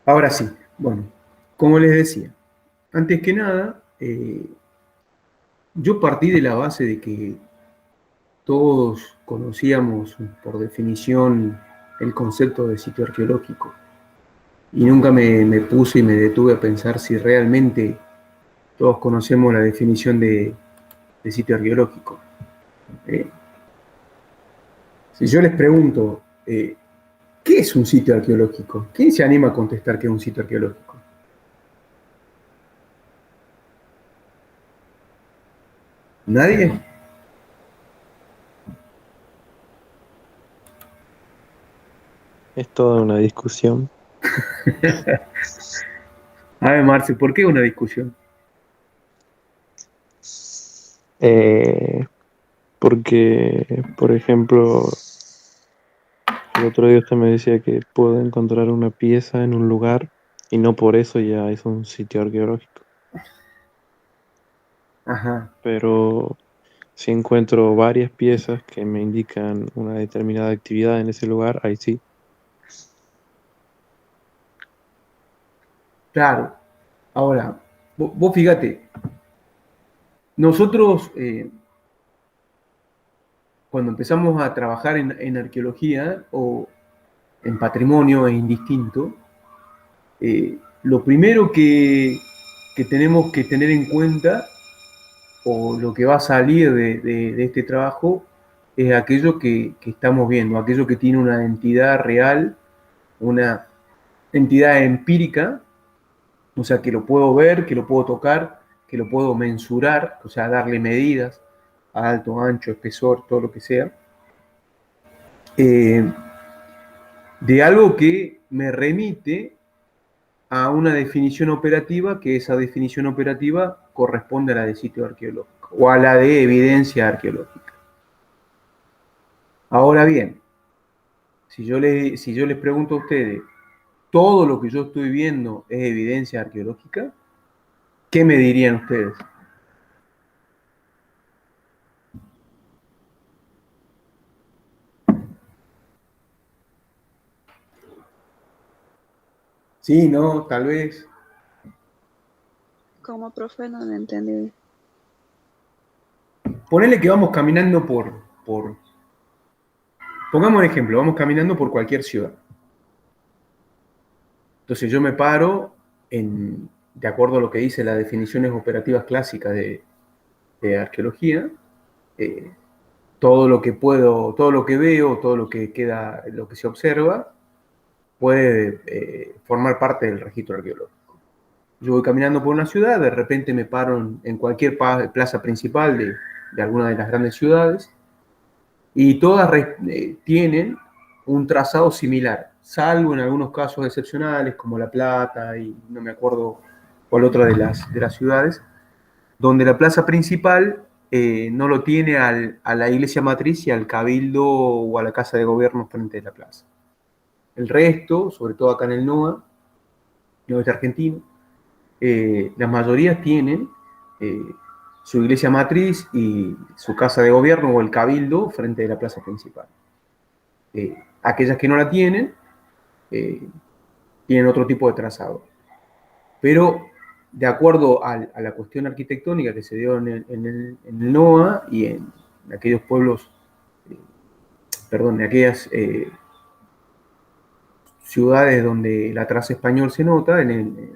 Ahora sí, bueno, como les decía, antes que nada, yo partí de la base de que todos conocíamos por definición el concepto de sitio arqueológico y nunca me puse y me detuve a pensar si realmente todos conocemos la definición de sitio arqueológico. Eh, si yo les pregunto, ¿qué es un sitio arqueológico? ¿Quién se anima a contestar qué es un sitio arqueológico? ¿Nadie? Es toda una discusión, A ver, Marce, ¿por qué una discusión? eh, porque, por ejemplo, el otro día usted me decía que puedo encontrar una pieza en un lugar y no por eso ya es un sitio arqueológico, Ajá, pero si encuentro varias piezas que me indican una determinada actividad en ese lugar, ahí sí. claro. Ahora, vos fíjate, nosotros cuando empezamos a trabajar en arqueología o en patrimonio es indistinto, lo primero que tenemos que tener en cuenta o lo que va a salir de este trabajo es aquello que estamos viendo, aquello que tiene una entidad real, una entidad empírica, o sea, que lo puedo ver, que lo puedo tocar, que lo puedo mensurar, o sea, darle medidas, alto, ancho, espesor, todo lo que sea, eh, de algo que me remite a una definición operativa, que esa definición operativa corresponde a la de sitio arqueológico o a la de evidencia arqueológica. Ahora bien, si yo les pregunto a ustedes, ¿todo lo que yo estoy viendo es evidencia arqueológica? ¿Qué me dirían ustedes? Sí, no, tal vez. Como profe no lo entendí. Ponele que vamos caminando pongamos un ejemplo, vamos caminando por cualquier ciudad. Entonces yo me paro de acuerdo a lo que dice las definiciones operativas clásicas de arqueología, eh, todo lo que puedo, todo lo que veo, todo lo que queda, lo que se observa, puede formar parte del registro arqueológico. Yo voy caminando por una ciudad, de repente me paro en cualquier plaza principal de alguna de las grandes ciudades y todas tienen un trazado similar, salvo en algunos casos excepcionales como La Plata y no me acuerdo cuál otra de las ciudades, donde la plaza principal no lo tiene a la iglesia matriz y al cabildo o a la casa de gobierno frente de la plaza. El resto, sobre todo acá en el NOA, el oeste argentino, las mayorías tienen eh, su iglesia matriz y su casa de gobierno o el cabildo frente de la plaza principal. Aquellas que no la tienen, eh, tienen otro tipo de trazado. Pero de acuerdo a la cuestión arquitectónica que se dio en el NOA y en aquellos pueblos, eh, perdón, en aquellas ciudades donde la traza español se nota,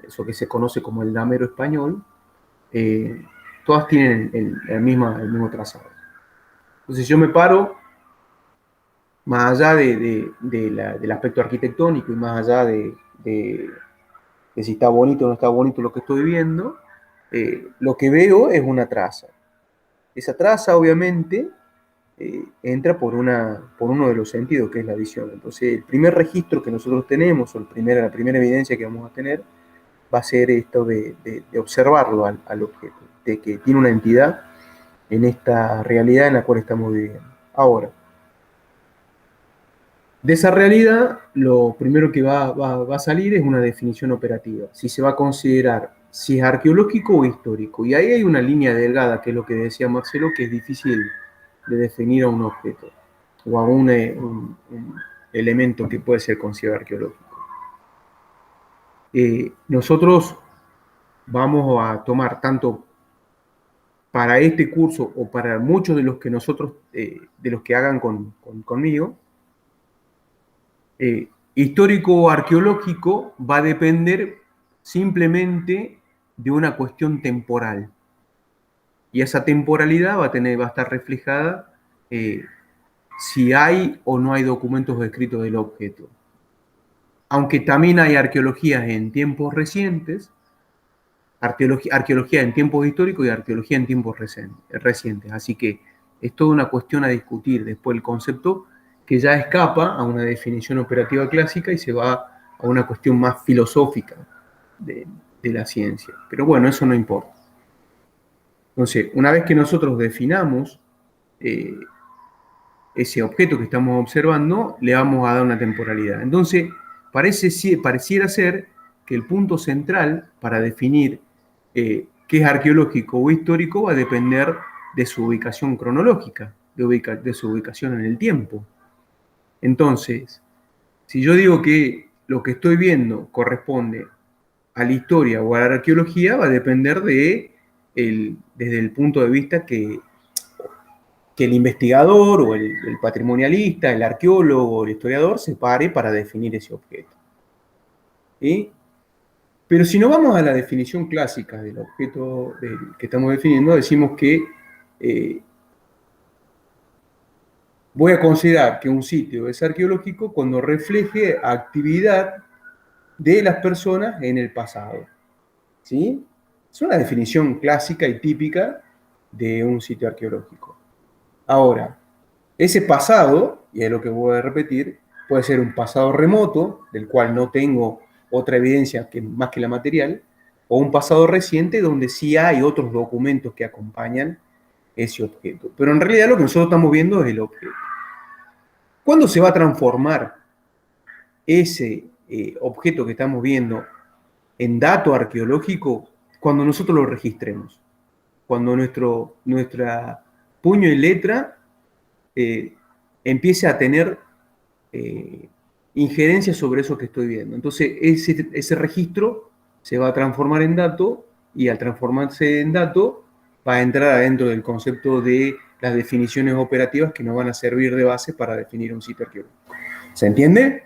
eso que se conoce como el damero español, eh, todas tienen el mismo trazado. Entonces yo me paro, más allá del aspecto arquitectónico y más allá de si está bonito o no está bonito lo que estoy viendo, lo que veo es una traza. Esa traza, obviamente, entra por uno de los sentidos, que es la visión. Entonces, el primer registro que nosotros tenemos, o la primera evidencia que vamos a tener, va a ser esto de observarlo al objeto, de que tiene una entidad en esta realidad en la cual estamos viviendo. Ahora, de esa realidad, lo primero que va a salir es una definición operativa, si se va a considerar si es arqueológico o histórico. Y ahí hay una línea delgada, que es lo que decía Marcelo, que es difícil de definir a un objeto o a un elemento que puede ser considerado arqueológico. nosotros vamos a tomar tanto para este curso o para muchos de los que nosotros, de los que hagan conmigo, histórico arqueológico va a depender simplemente de una cuestión temporal. Y esa temporalidad va a estar reflejada si hay o no hay documentos escritos del objeto. Aunque también hay arqueologías en tiempos recientes, arqueología en tiempos históricos y arqueología en tiempos recientes. Así que es toda una cuestión a discutir después el concepto que ya escapa a una definición operativa clásica y se va a una cuestión más filosófica de la ciencia. Pero bueno, eso no importa. Entonces, una vez que nosotros definamos ese objeto que estamos observando, le vamos a dar una temporalidad. Entonces, pareciera ser que el punto central para definir qué es arqueológico o histórico va a depender de su ubicación cronológica, de su ubicación en el tiempo. Entonces, si yo digo que lo que estoy viendo corresponde a la historia o a la arqueología, va a depender desde el punto de vista que el investigador o el patrimonialista, el arqueólogo o el historiador se pare para definir ese objeto. ¿Sí? Pero si no vamos a la definición clásica del objeto que estamos definiendo, decimos que voy a considerar que un sitio es arqueológico cuando refleje actividad de las personas en el pasado. ¿Sí? Es una definición clásica y típica de un sitio arqueológico. Ahora, ese pasado, y es lo que voy a repetir, puede ser un pasado remoto, del cual no tengo otra evidencia más que la material, o un pasado reciente donde sí hay otros documentos que acompañan ese objeto. Pero en realidad lo que nosotros estamos viendo es el objeto. ¿Cuándo se va a transformar ese objeto que estamos viendo en dato arqueológico? Cuando nosotros lo registremos. Cuando nuestra puño y letra empiece a tener injerencia sobre eso que estoy viendo. Entonces, ese registro se va a transformar en dato y al transformarse en dato va a entrar adentro del concepto de las definiciones operativas que nos van a servir de base para definir un sitio arqueológico. ¿Se entiende?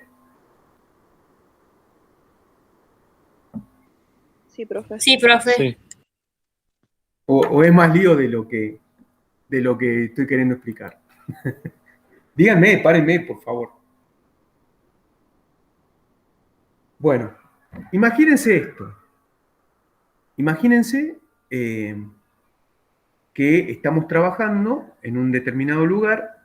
Sí, profe. Sí, profe. Sí. ¿O es más lío de lo que estoy queriendo explicar? Díganme, párenme, por favor. Bueno, imagínense esto. Imagínense que estamos trabajando en un determinado lugar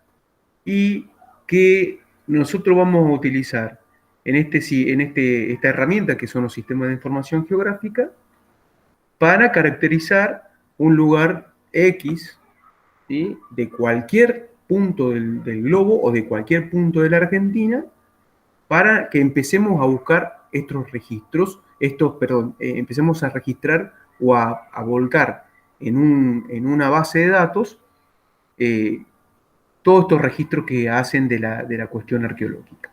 y que nosotros vamos a utilizar esta herramienta que son los sistemas de información geográfica para caracterizar un lugar X, ¿sí?, de cualquier punto del globo o de cualquier punto de la Argentina, para que empecemos a buscar estos registros, empecemos a registrar o a volcar en una base de datos todos estos registros que hacen de la cuestión arqueológica.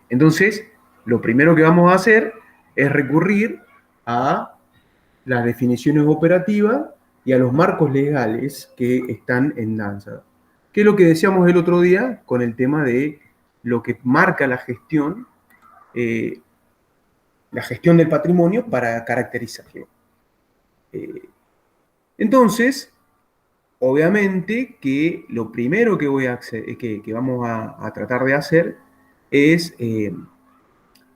Entonces, lo primero que vamos a hacer es recurrir a las definiciones operativas y a los marcos legales que están en danza. Que es lo que decíamos el otro día con el tema de lo que marca la gestión del patrimonio para caracterizarlo. Entonces, obviamente que lo primero que vamos a tratar de hacer es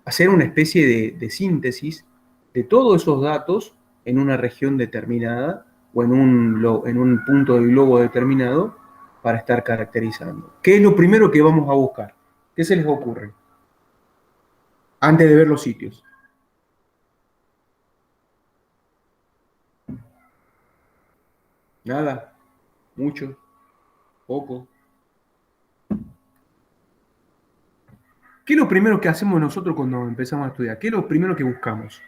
hacer una especie de síntesis de todos esos datos en una región determinada o en un punto del globo determinado para estar caracterizando. ¿Qué es lo primero que vamos a buscar? ¿Qué se les ocurre? Antes de ver los sitios. Nada, mucho, poco. ¿Qué es lo primero que hacemos nosotros cuando empezamos a estudiar? ¿Qué es lo primero que buscamos?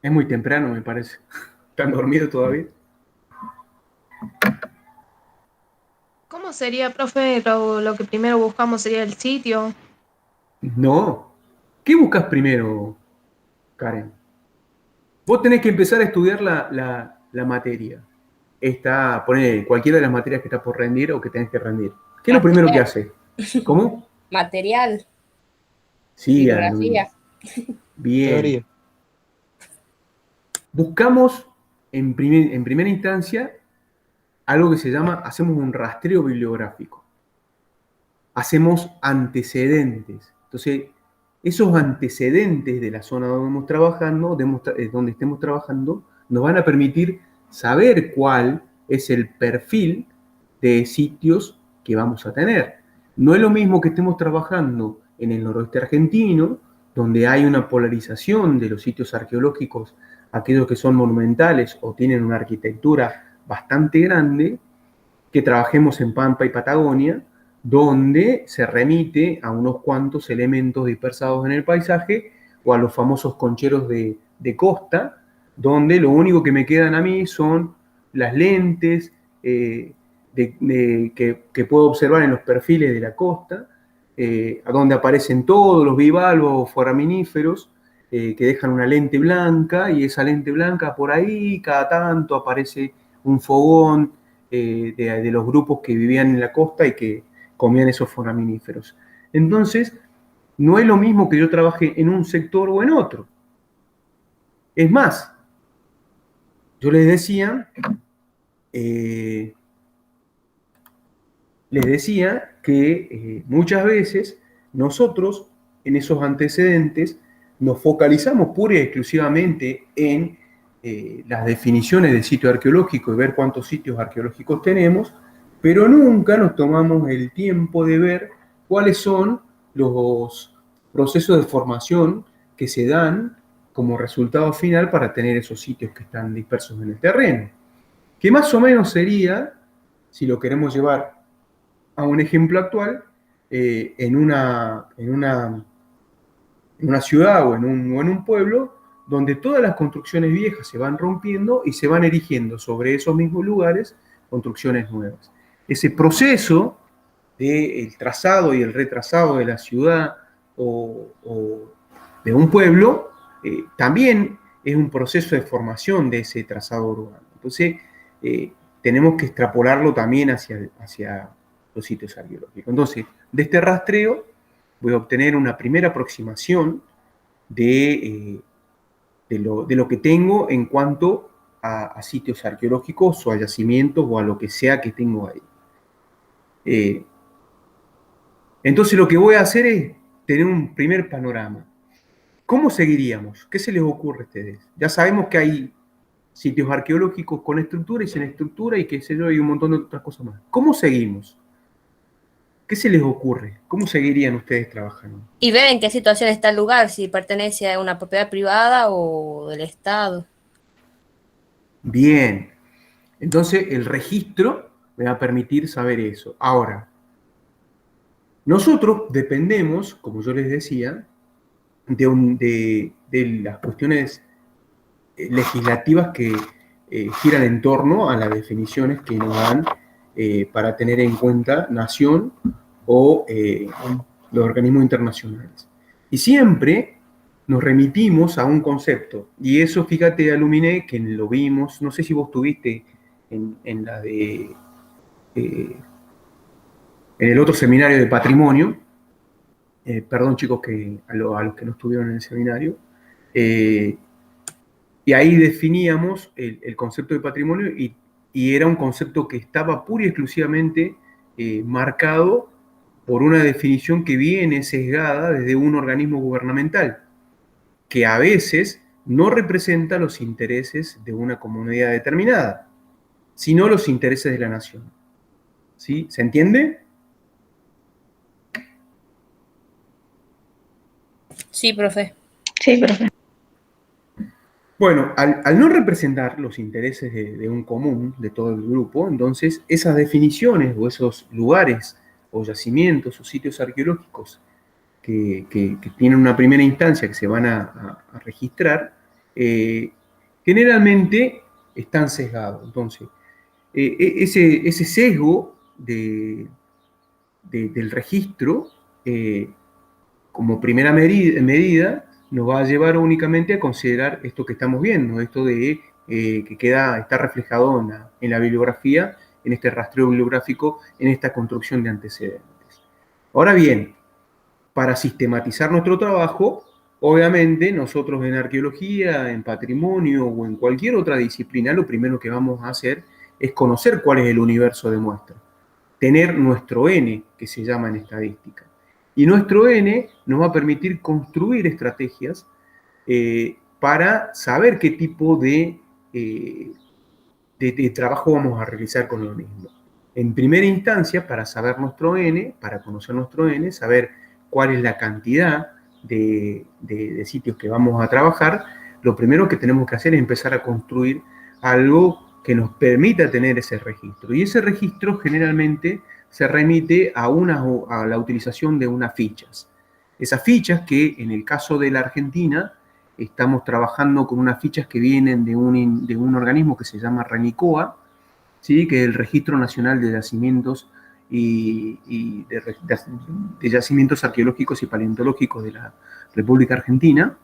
Es muy temprano, me parece. ¿Están dormidos todavía? ¿Cómo ¿Cómo sería, profe, lo que primero buscamos sería el sitio? No. ¿Qué buscas primero, Karen? Vos tenés que empezar a estudiar la materia. Poner cualquiera de las materias que estás por rendir o que tenés que rendir. ¿Qué es lo primero que Material. haces? ¿Cómo? Material, Sí, bibliografía. bien. Teoría. Buscamos en primera instancia algo que se llama, hacemos un rastreo bibliográfico. Hacemos antecedentes. Entonces, esos antecedentes de la zona donde estemos trabajando, nos van a permitir saber cuál es el perfil de sitios que vamos a tener. No es lo mismo que estemos trabajando en el noroeste argentino, donde hay una polarización de los sitios arqueológicos, aquellos que son monumentales o tienen una arquitectura bastante grande, que trabajemos en Pampa y Patagonia, donde se remite a unos cuantos elementos dispersados en el paisaje o a los famosos concheros de costa, donde lo único que me quedan a mí son las lentes que puedo observar en los perfiles de la costa, a donde aparecen todos los bivalvos foraminíferos que dejan una lente blanca, y esa lente blanca por ahí cada tanto aparece un fogón de los grupos que vivían en la costa y que comían esos foraminíferos. Entonces, no es lo mismo que yo trabaje en un sector o en otro. Es más, yo les decía que muchas veces nosotros en esos antecedentes nos focalizamos pura y exclusivamente en las definiciones de sitio arqueológico y ver cuántos sitios arqueológicos tenemos, pero nunca nos tomamos el tiempo de ver cuáles son los procesos de formación que se dan como resultado final para tener esos sitios que están dispersos en el terreno. Que más o menos sería, si lo queremos llevar a un ejemplo actual, en una ciudad o en un pueblo, donde todas las construcciones viejas se van rompiendo y se van erigiendo sobre esos mismos lugares construcciones nuevas. Ese proceso del trazado y el retrazado de la ciudad o de un pueblo también es un proceso de formación de ese trazado urbano. Entonces, tenemos que extrapolarlo también hacia los sitios arqueológicos. Entonces, de este rastreo voy a obtener una primera aproximación de lo que tengo en cuanto a sitios arqueológicos o a yacimientos o a lo que sea que tengo ahí. Entonces lo que voy a hacer es tener un primer panorama. ¿Cómo seguiríamos? ¿Qué se les ocurre a ustedes? Ya sabemos que hay sitios arqueológicos con estructura y sin estructura y qué sé yo, y un montón de otras cosas más. ¿Cómo seguimos? ¿Qué se les ocurre? ¿Cómo seguirían ustedes trabajando? Y ver en qué situación está el lugar, si pertenece a una propiedad privada o del Estado. Bien. Entonces el registro me va a permitir saber eso. Ahora, nosotros dependemos, como yo les decía, de las cuestiones legislativas que giran en torno a las definiciones que nos dan para tener en cuenta nación o los organismos internacionales. Y siempre nos remitimos a un concepto. Y eso, fíjate, Aluminé, que lo vimos, no sé si vos tuviste en la de... en el otro seminario de patrimonio, perdón chicos a los que no estuvieron en el seminario, y ahí definíamos el concepto de patrimonio y era un concepto que estaba pura y exclusivamente marcado por una definición que viene sesgada desde un organismo gubernamental, que a veces no representa los intereses de una comunidad determinada, sino los intereses de la nación. ¿Sí? ¿Se entiende? Sí, profe. Sí, profe. Bueno, al no representar los intereses de un común, de todo el grupo, entonces esas definiciones o esos lugares o yacimientos o sitios arqueológicos que tienen una primera instancia que se van a registrar, generalmente están sesgados. Entonces, ese sesgo del registro, como primera medida, nos va a llevar únicamente a considerar esto que estamos viendo, esto de que está reflejado en la bibliografía, en este rastreo bibliográfico, en esta construcción de antecedentes. Ahora bien, para sistematizar nuestro trabajo, obviamente nosotros en arqueología, en patrimonio o en cualquier otra disciplina, lo primero que vamos a hacer es conocer cuál es el universo de muestra, tener nuestro N, que se llama en estadística. Y nuestro N nos va a permitir construir estrategias para saber qué tipo de trabajo vamos a realizar con lo mismo. En primera instancia, para saber nuestro N, para conocer nuestro N, saber cuál es la cantidad de sitios que vamos a trabajar, lo primero que tenemos que hacer es empezar a construir algo que nos permita tener ese registro. Y ese registro generalmente se remite a la utilización de unas fichas. Esas fichas que en el caso de la Argentina estamos trabajando con unas fichas que vienen de un organismo que se llama RENICOA, ¿sí? Que es el Registro Nacional de Yacimientos y de Yacimientos Arqueológicos y Paleontológicos de la República Argentina.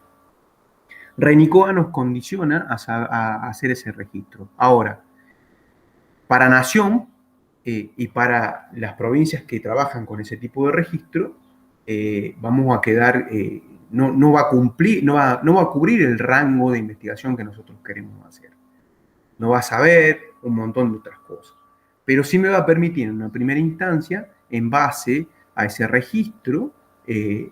RENICOA nos condiciona a hacer ese registro. Ahora, para Nación y para las provincias que trabajan con ese tipo de registro, vamos a quedar, no va a cumplir, no va a cubrir el rango de investigación que nosotros queremos hacer. No va a saber un montón de otras cosas. Pero sí me va a permitir en una primera instancia, en base a ese registro,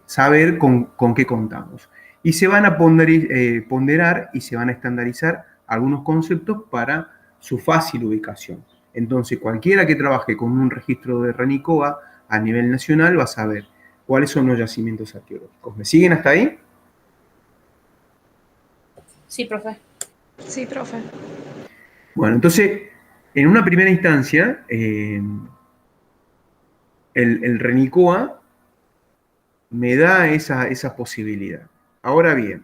saber con qué contamos. Y se van a ponderar y se van a estandarizar algunos conceptos para su fácil ubicación. Entonces, cualquiera que trabaje con un registro de RENICOA a nivel nacional va a saber cuáles son los yacimientos arqueológicos. ¿Me siguen hasta ahí? Sí, profe. Sí, profe. Bueno, entonces, en una primera instancia, el RENICOA me da esa posibilidad. Ahora bien,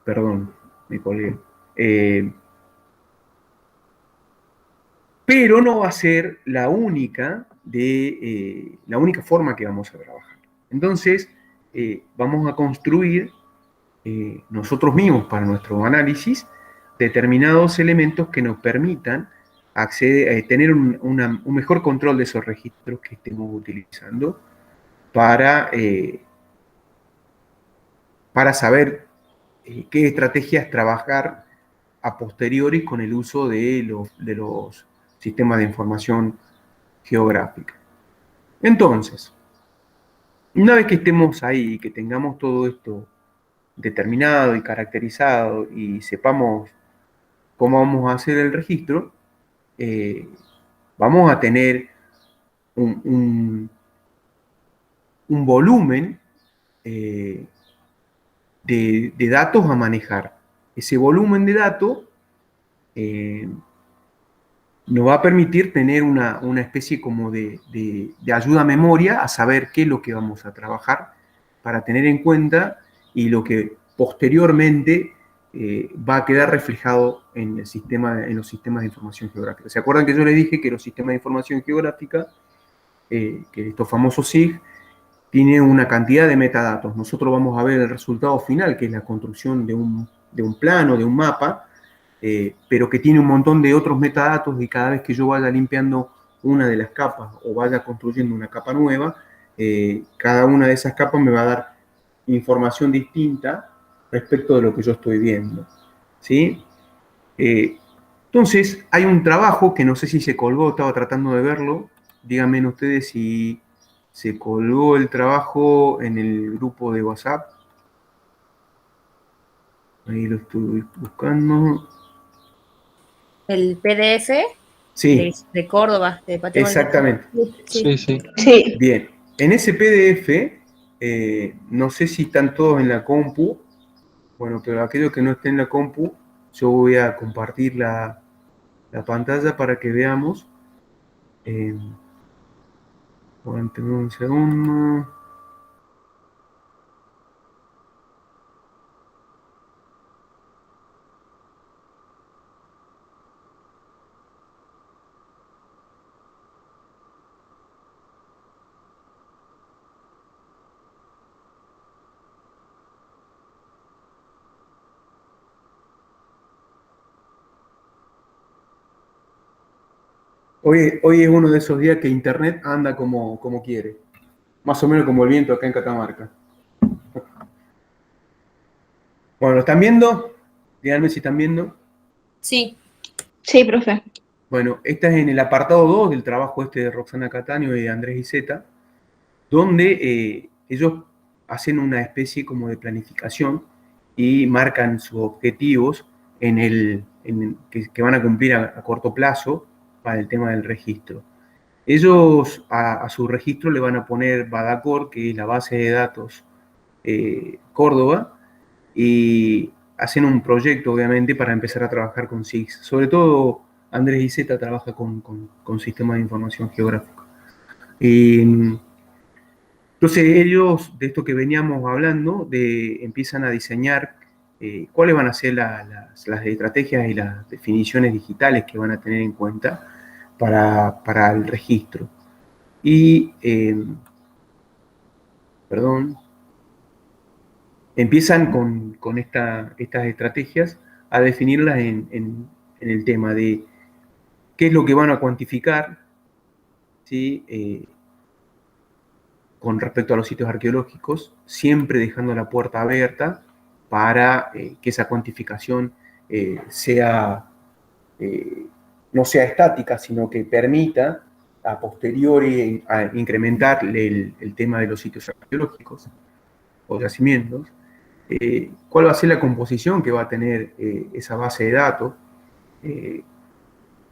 perdón, me colgué. Pero no va a ser la única forma que vamos a trabajar. Entonces, vamos a construir nosotros mismos para nuestro análisis determinados elementos que nos permitan tener un mejor control de esos registros que estemos utilizando para saber qué estrategias trabajar a posteriori con el uso de los sistemas de información geográfica. Entonces, una vez que estemos ahí y que tengamos todo esto determinado y caracterizado y sepamos cómo vamos a hacer el registro, vamos a tener un volumen de datos a manejar. Ese volumen de datos nos va a permitir tener una especie como de ayuda a memoria a saber qué es lo que vamos a trabajar para tener en cuenta y lo que posteriormente va a quedar reflejado en los sistemas de información geográfica. ¿Se acuerdan que yo les dije que los sistemas de información geográfica, que estos famosos SIG, tiene una cantidad de metadatos? Nosotros vamos a ver el resultado final, que es la construcción de un plano, de un mapa, pero que tiene un montón de otros metadatos y cada vez que yo vaya limpiando una de las capas o vaya construyendo una capa nueva, cada una de esas capas me va a dar información distinta respecto de lo que yo estoy viendo, ¿sí? Entonces, hay un trabajo que no sé si se colgó, estaba tratando de verlo, díganme ustedes si se colgó el trabajo en el grupo de WhatsApp. Ahí lo estoy buscando. El PDF Sí, de Córdoba, de Patrimonio. exactamente. Sí. Sí. Sí, Bien, en ese PDF, no sé si están todos en la compu, bueno, pero aquellos que no estén en la compu, yo voy a compartir la pantalla para que veamos. Aguánteme un segundo. Hoy es uno de esos días que Internet anda como quiere. Más o menos como el viento acá en Catamarca. Bueno, ¿lo están viendo? Díganme si están viendo. Sí, Sí, profe. Bueno, esta es en el apartado 2 del trabajo este de Roxana Cataño y de Andrés Iseta, donde ellos hacen una especie como de planificación y marcan sus objetivos que van a cumplir a corto plazo para el tema del registro. Ellos a su registro le van a poner Badacor, que es la base de datos Córdoba, y hacen un proyecto, obviamente, para empezar a trabajar con SIGS. Sobre todo, Andrés Iseta trabaja con sistemas de información geográfico. Entonces, ellos, de esto que veníamos hablando, empiezan a diseñar cuáles van a ser las estrategias y las definiciones digitales que van a tener en cuenta para el registro. Y, perdón, empiezan con estas estrategias a definirlas en el tema de qué es lo que van a cuantificar, ¿sí? Con respecto a los sitios arqueológicos, siempre dejando la puerta abierta para que esa cuantificación no sea estática, sino que permita a posteriori incrementar el tema de los sitios arqueológicos o yacimientos. ¿Cuál va a ser la composición que va a tener esa base de datos?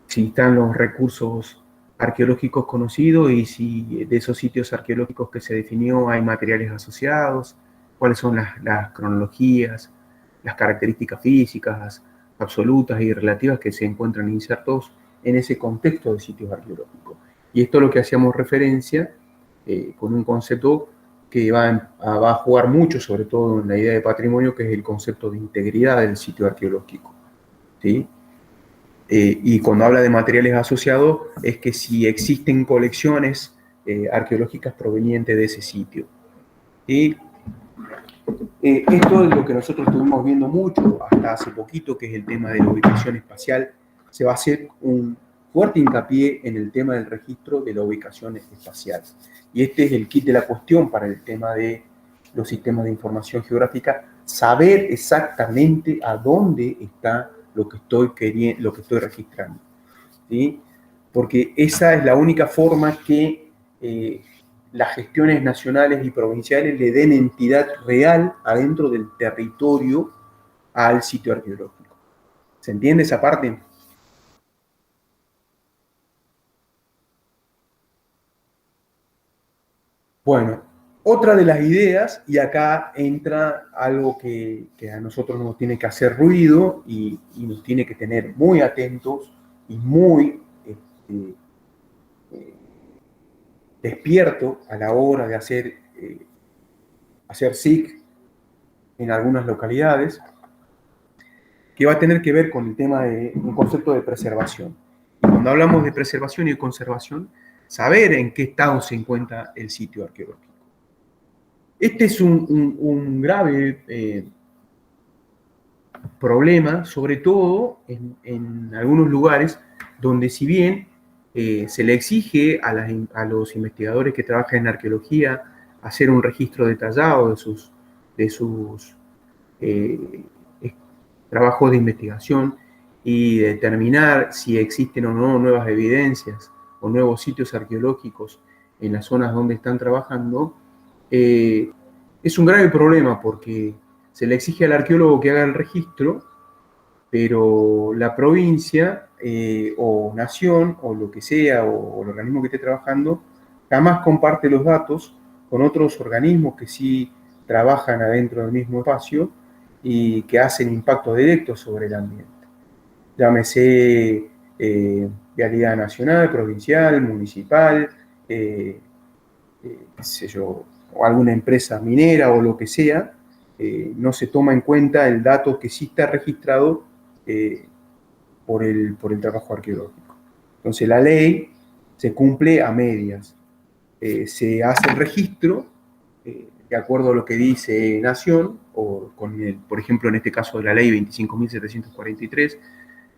Si están los recursos arqueológicos conocidos y si de esos sitios arqueológicos que se definió hay materiales asociados, cuáles son las cronologías, las características físicas absolutas y relativas que se encuentran insertos en ese contexto de sitios arqueológicos. Y esto es lo que hacíamos referencia con un concepto que va a jugar mucho, sobre todo en la idea de patrimonio, que es el concepto de integridad del sitio arqueológico, ¿sí? Y cuando habla de materiales asociados, es que si existen colecciones arqueológicas provenientes de ese sitio. Y esto es lo que nosotros estuvimos viendo mucho hasta hace poquito, que es el tema de la ubicación espacial. Se va a hacer un fuerte hincapié en el tema del registro de la ubicación espacial. Y este es el kit de la cuestión para el tema de los sistemas de información geográfica, saber exactamente a dónde está lo que estoy registrando, ¿sí? Porque esa es la única forma que las gestiones nacionales y provinciales le den entidad real adentro del territorio al sitio arqueológico. ¿Se entiende esa parte? Bueno, otra de las ideas, y acá entra algo que a nosotros nos tiene que hacer ruido y nos tiene que tener muy atentos y muy despierto a la hora de hacer SIG en algunas localidades, que va a tener que ver con el tema de un concepto de preservación. Y cuando hablamos de preservación y de conservación, saber en qué estado se encuentra el sitio arqueológico. Este es un grave problema, sobre todo en algunos lugares donde si bien se le exige a los investigadores que trabajan en arqueología hacer un registro detallado de sus trabajos de investigación y determinar si existen o no nuevas evidencias o nuevos sitios arqueológicos en las zonas donde están trabajando, es un grave problema porque se le exige al arqueólogo que haga el registro, pero la provincia o nación o lo que sea o el organismo que esté trabajando jamás comparte los datos con otros organismos que sí trabajan adentro del mismo espacio y que hacen impacto directo sobre el ambiente. Llámese vialidad nacional, provincial, municipal, qué sé yo, o alguna empresa minera o lo que sea, no se toma en cuenta el dato que sí está registrado por el trabajo arqueológico. Entonces la ley se cumple a medias. Se hace el registro de acuerdo a lo que dice Nación, o por ejemplo en este caso de la ley 25.743,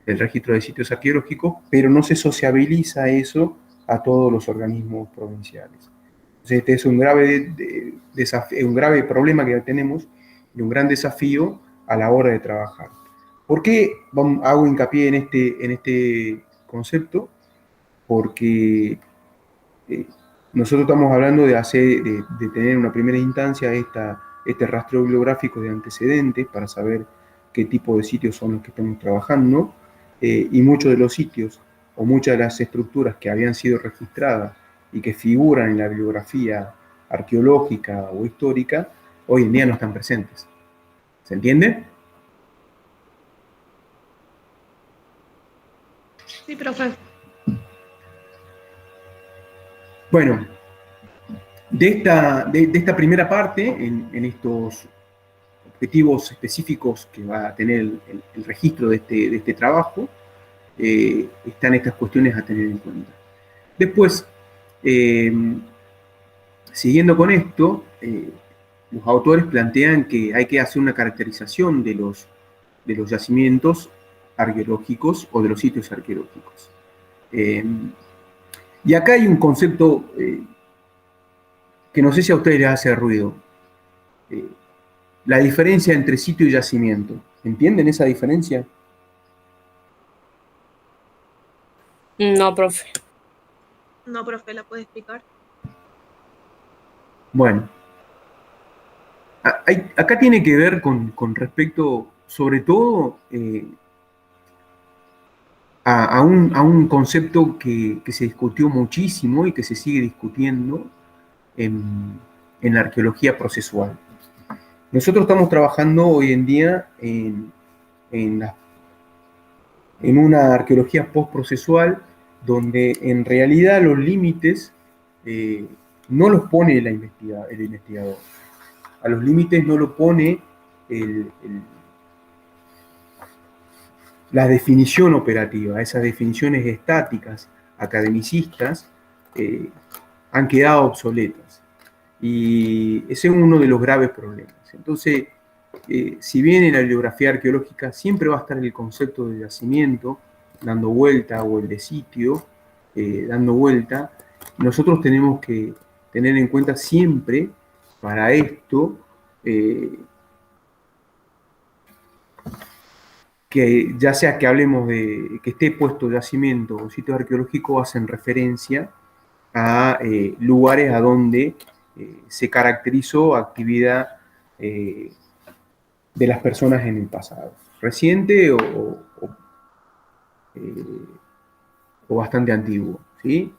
del registro de sitios arqueológicos, pero no se sociabiliza eso a todos los organismos provinciales. Entonces, este es un grave problema que tenemos y un gran desafío a la hora de trabajar. ¿Por qué hago hincapié en este concepto? Porque nosotros estamos hablando de tener en una primera instancia este rastreo bibliográfico de antecedentes para saber qué tipo de sitios son los que estamos trabajando, y muchos de los sitios o muchas de las estructuras que habían sido registradas y que figuran en la bibliografía arqueológica o histórica, hoy en día no están presentes. ¿Se entiende? Sí, profe. Bueno, de esta primera parte, en estos objetivos específicos que va a tener el registro de este trabajo, están estas cuestiones a tener en cuenta. Después, siguiendo con esto, los autores plantean que hay que hacer una caracterización de los yacimientos arqueológicos o de los sitios arqueológicos. Y acá hay un concepto que no sé si a ustedes les hace ruido. La diferencia entre sitio y yacimiento. ¿Entienden esa diferencia? No, profe. No, profe, ¿la puede explicar? Bueno, acá tiene que ver con respecto, sobre todo, a un concepto que se discutió muchísimo y que se sigue discutiendo en la arqueología procesual. Nosotros estamos trabajando hoy en día en una arqueología postprocesual donde en realidad los límites no los pone el investigador. A los límites no lo pone la definición operativa. Esas definiciones estáticas, academicistas, han quedado obsoletas. Y ese es uno de los graves problemas. Entonces, si bien en la bibliografía arqueológica siempre va a estar el concepto de yacimiento dando vuelta, o el de sitio dando vuelta, nosotros tenemos que tener en cuenta siempre para esto que ya sea que hablemos de que esté puesto yacimiento o sitio arqueológico, hacen referencia a lugares a donde se caracterizó actividad de las personas en el pasado, reciente o bastante antiguo, ¿sí?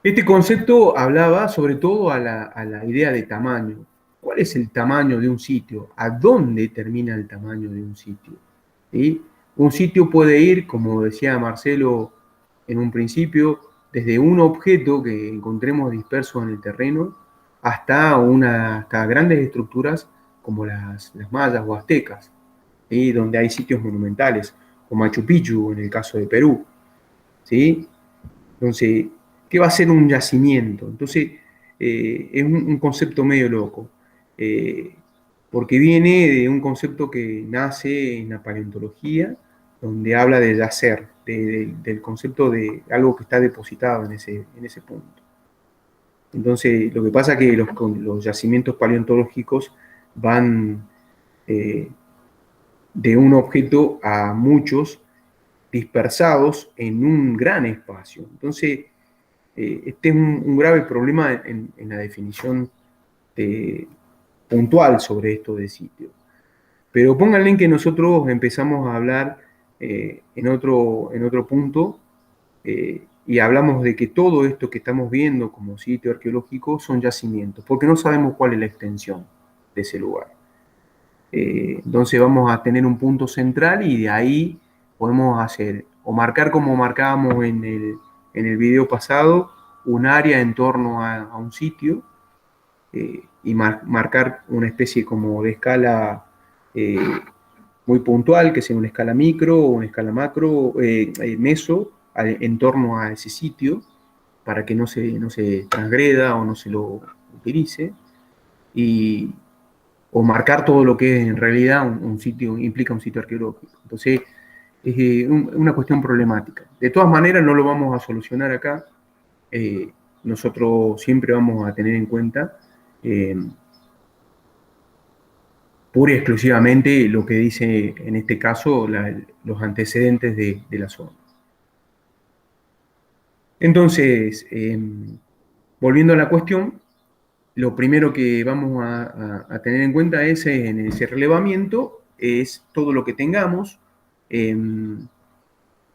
Este concepto hablaba sobre todo a la idea de tamaño. ¿Cuál es el tamaño de un sitio? ¿A dónde termina el tamaño de un sitio? ¿Sí? Un sitio puede ir, como decía Marcelo en un principio, desde un objeto que encontremos disperso en el terreno hasta grandes estructuras como las mayas o aztecas, ¿sí? Donde hay sitios monumentales, como Machu Picchu en el caso de Perú, ¿sí? Entonces, ¿qué va a ser un yacimiento? Entonces, es un concepto medio loco, porque viene de un concepto que nace en la paleontología, donde habla de yacer, del concepto de algo que está depositado en ese punto. Entonces, lo que pasa es que los yacimientos paleontológicos van de un objeto a muchos dispersados en un gran espacio. Entonces, este es un grave problema en la definición puntual sobre esto de sitio. Pero pónganle en que nosotros empezamos a hablar en otro punto y hablamos de que todo esto que estamos viendo como sitio arqueológico son yacimientos, porque no sabemos cuál es la extensión de ese lugar. Entonces vamos a tener un punto central y de ahí podemos hacer o marcar como marcábamos en el video pasado un área en torno a un sitio y marcar una especie como de escala muy puntual, que sea una escala micro o una escala macro, meso, en torno a ese sitio para que no se transgreda o no se lo utilice, o marcar todo lo que en realidad un sitio implica un sitio arqueológico. Entonces, una cuestión problemática. De todas maneras, no lo vamos a solucionar acá. Nosotros siempre vamos a tener en cuenta pura y exclusivamente lo que dice, en este caso, los antecedentes de la zona. Entonces, volviendo a la cuestión, lo primero que vamos a tener en cuenta es en ese relevamiento, es todo lo que tengamos,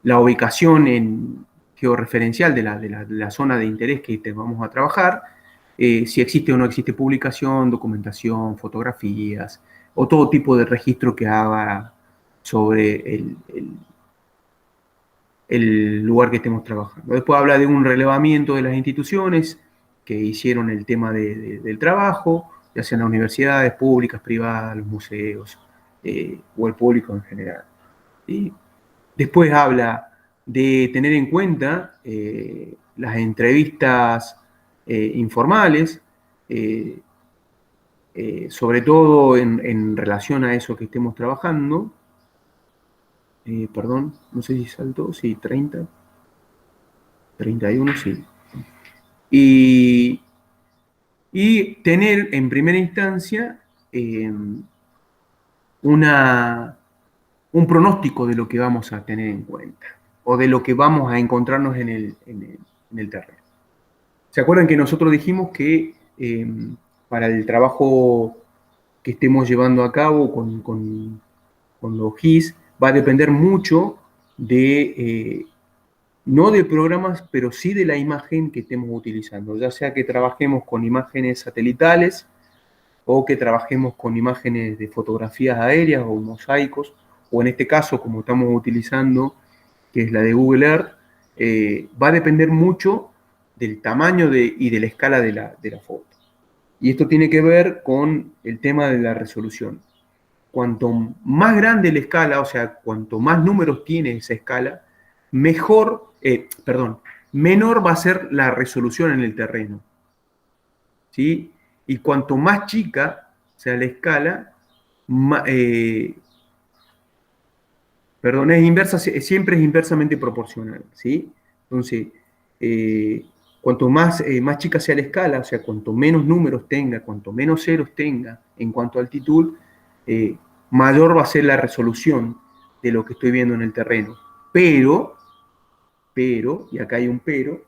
la ubicación georreferencial de la zona de interés que vamos a trabajar, si existe o no existe publicación, documentación, fotografías, o todo tipo de registro que haga sobre el lugar que estemos trabajando. Después habla de un relevamiento de las instituciones que hicieron el tema del trabajo, ya sean las universidades públicas, privadas, los museos, o el público en general. ¿Sí? Después habla de tener en cuenta las entrevistas informales, sobre todo en relación a eso que estemos trabajando. Perdón, no sé si saltó, sí, 30, 31, sí. Y tener en primera instancia un pronóstico de lo que vamos a tener en cuenta o de lo que vamos a encontrarnos en el terreno. ¿Se acuerdan que nosotros dijimos que para el trabajo que estemos llevando a cabo con los GIS va a depender mucho de, no de programas, pero sí de la imagen que estemos utilizando, ya sea que trabajemos con imágenes satelitales o que trabajemos con imágenes de fotografías aéreas o mosaicos, o en este caso, como estamos utilizando, que es la de Google Earth, va a depender mucho del tamaño y de la escala de la foto. Y esto tiene que ver con el tema de la resolución. Cuanto más grande la escala, o sea, cuanto más números tiene esa escala, menor va a ser la resolución en el terreno. ¿Sí? Y cuanto más chica sea la escala, siempre es inversamente proporcional, ¿sí? Entonces, cuanto más chica sea la escala, o sea, cuanto menos números tenga, cuanto menos ceros tenga en cuanto a altitud, mayor va a ser la resolución de lo que estoy viendo en el terreno. Pero, y acá hay un pero,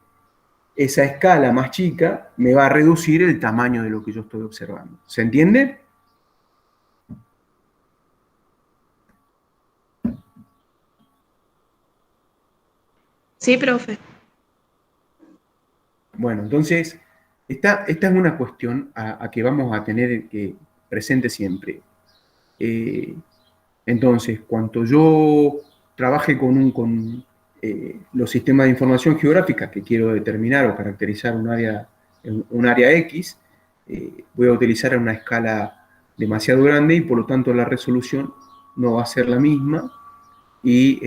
esa escala más chica me va a reducir el tamaño de lo que yo estoy observando. ¿Se entiende? Sí, profe. Bueno, entonces, esta es una cuestión a que vamos a tener presente siempre. Entonces, cuanto yo trabaje con los sistemas de información geográfica que quiero determinar o caracterizar un área X, voy a utilizar una escala demasiado grande y por lo tanto la resolución no va a ser la misma y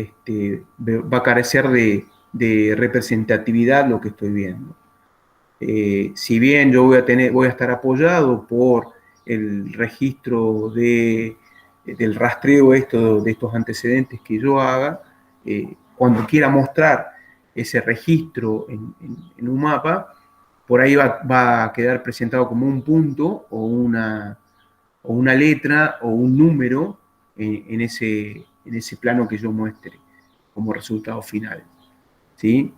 va a carecer de representatividad lo que estoy viendo. Si bien yo voy a estar apoyado por el registro del rastreo de estos antecedentes que yo haga, cuando quiera mostrar ese registro en un mapa, por ahí va a quedar presentado como un punto o una letra o un número en ese plano que yo muestre como resultado final. ¿Sí?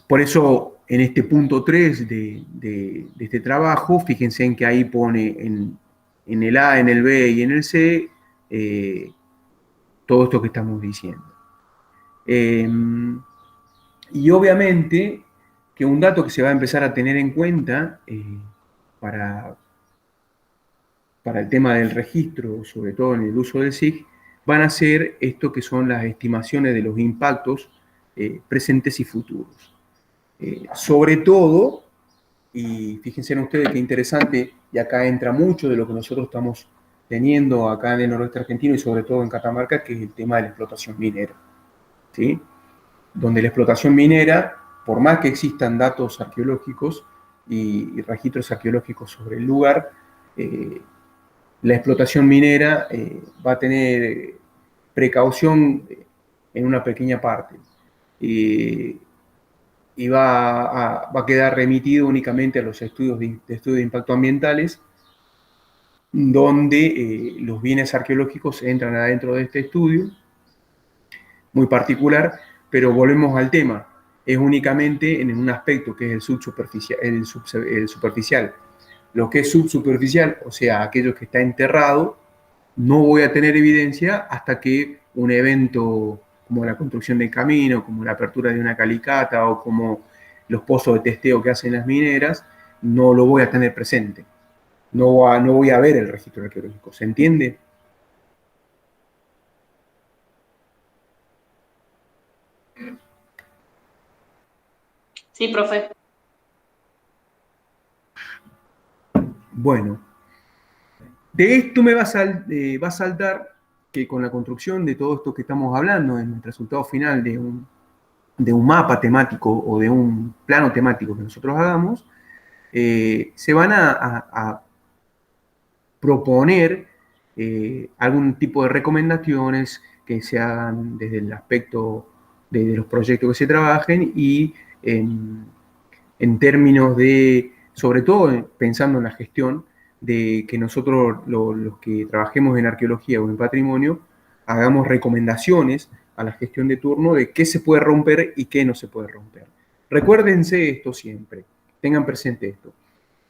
Por eso, en este punto 3 de este trabajo, fíjense en que ahí pone en el A, en el B y en el C todo esto que estamos diciendo. Y obviamente que un dato que se va a empezar a tener en cuenta para el tema del registro, sobre todo en el uso del SIG, van a ser esto que son las estimaciones de los impactos presentes y futuros. Sobre todo, y fíjense en ustedes qué interesante, y acá entra mucho de lo que nosotros estamos teniendo acá en el noroeste argentino y sobre todo en Catamarca, que es el tema de la explotación minera. ¿Sí? Donde la explotación minera, por más que existan datos arqueológicos y registros arqueológicos sobre el lugar, la explotación minera va a tener precaución en una pequeña parte. Y va a quedar remitido únicamente a los estudios de impacto ambientales, donde los bienes arqueológicos entran adentro de este estudio, muy particular, pero volvemos al tema, es únicamente en un aspecto que es el superficial. Lo que es subsuperficial, o sea, aquello que está enterrado, no voy a tener evidencia hasta que un evento como la construcción del camino, como la apertura de una calicata o como los pozos de testeo que hacen las mineras, no lo voy a tener presente. No voy a ver el registro arqueológico. ¿Se entiende? Sí, profe. Bueno, de esto me va a saltar que con la construcción de todo esto que estamos hablando, en el resultado final de un mapa temático o de un plano temático que nosotros hagamos, se van a proponer algún tipo de recomendaciones que se hagan desde el aspecto de los proyectos que se trabajen y en términos de, sobre todo pensando en la gestión, de que nosotros los que trabajemos en arqueología o en patrimonio hagamos recomendaciones a la gestión de turno de qué se puede romper y qué no se puede romper. Recuérdense esto siempre, tengan presente esto.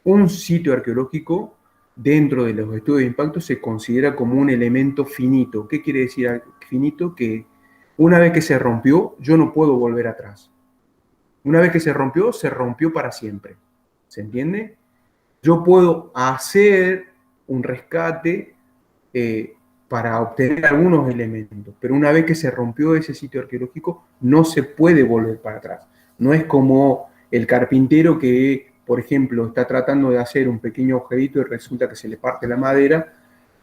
Un sitio arqueológico dentro de los estudios de impacto se considera como un elemento finito. ¿Qué quiere decir finito? Que una vez que se rompió, yo no puedo volver atrás. Una vez que se rompió para siempre. ¿Se entiende? Yo puedo hacer un rescate para obtener algunos elementos, pero una vez que se rompió ese sitio arqueológico, no se puede volver para atrás. No es como el carpintero que, por ejemplo, está tratando de hacer un pequeño agujerito y resulta que se le parte la madera,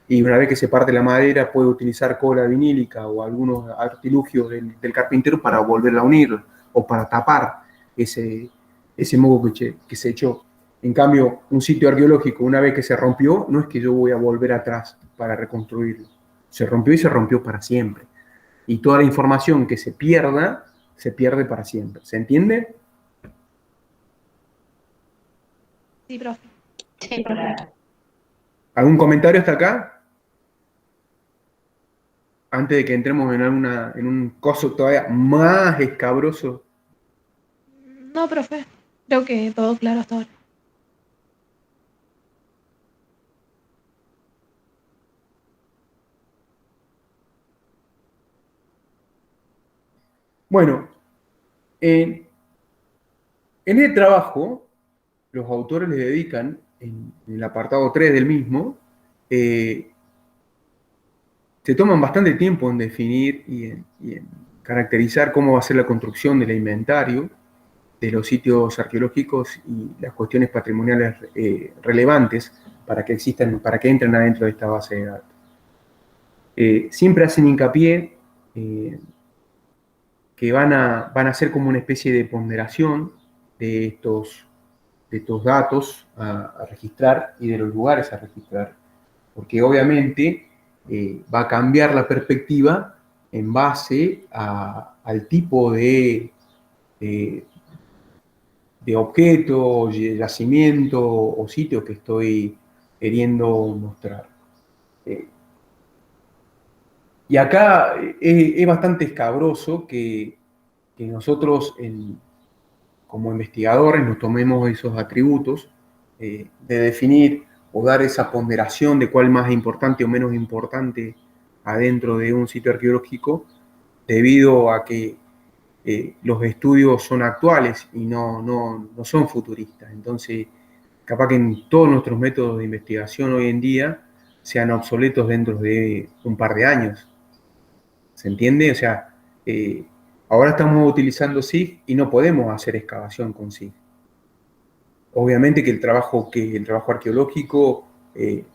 y una vez que se parte la madera puede utilizar cola vinílica o algunos artilugios del carpintero para volverla a unir o para tapar ese moho que se echó. En cambio, un sitio arqueológico, una vez que se rompió, no es que yo voy a volver atrás para reconstruirlo. Se rompió y se rompió para siempre. Y toda la información que se pierda, se pierde para siempre. ¿Se entiende? Sí, profe. Sí, profe. ¿Algún comentario hasta acá? Antes de que entremos en un coso todavía más escabroso. No, profe. Creo que todo claro hasta ahora. Bueno, en el trabajo, los autores le dedican, en el apartado 3 del mismo, se toman bastante tiempo en definir y en caracterizar cómo va a ser la construcción del inventario de los sitios arqueológicos y las cuestiones patrimoniales relevantes para que existan, para que entren adentro de esta base de datos. Siempre hacen hincapié que van a ser como una especie de ponderación de estos datos a registrar y de los lugares a registrar, porque obviamente va a cambiar la perspectiva en base al tipo de objeto, yacimiento o sitio que estoy queriendo mostrar. Y acá es bastante escabroso que nosotros como investigadores nos tomemos esos atributos de definir o dar esa ponderación de cuál es más importante o menos importante adentro de un sitio arqueológico, debido a que los estudios son actuales y no son futuristas. Entonces, capaz que en todos nuestros métodos de investigación hoy en día sean obsoletos dentro de un par de años. ¿Se entiende? O sea, ahora estamos utilizando SIG y no podemos hacer excavación con SIG. Obviamente que el trabajo arqueológico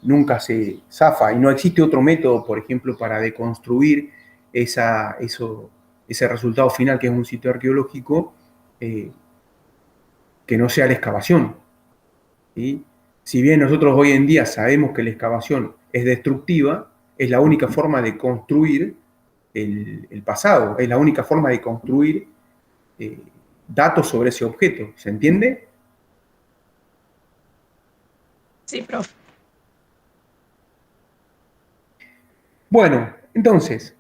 nunca se zafa y no existe otro método, por ejemplo, para deconstruir ese resultado final que es un sitio arqueológico que no sea la excavación. ¿Sí? Si bien nosotros hoy en día sabemos que la excavación es destructiva, es la única forma de construir el pasado, es la única forma de construir datos sobre ese objeto. ¿Se entiende? Sí, profe. Bueno, entonces,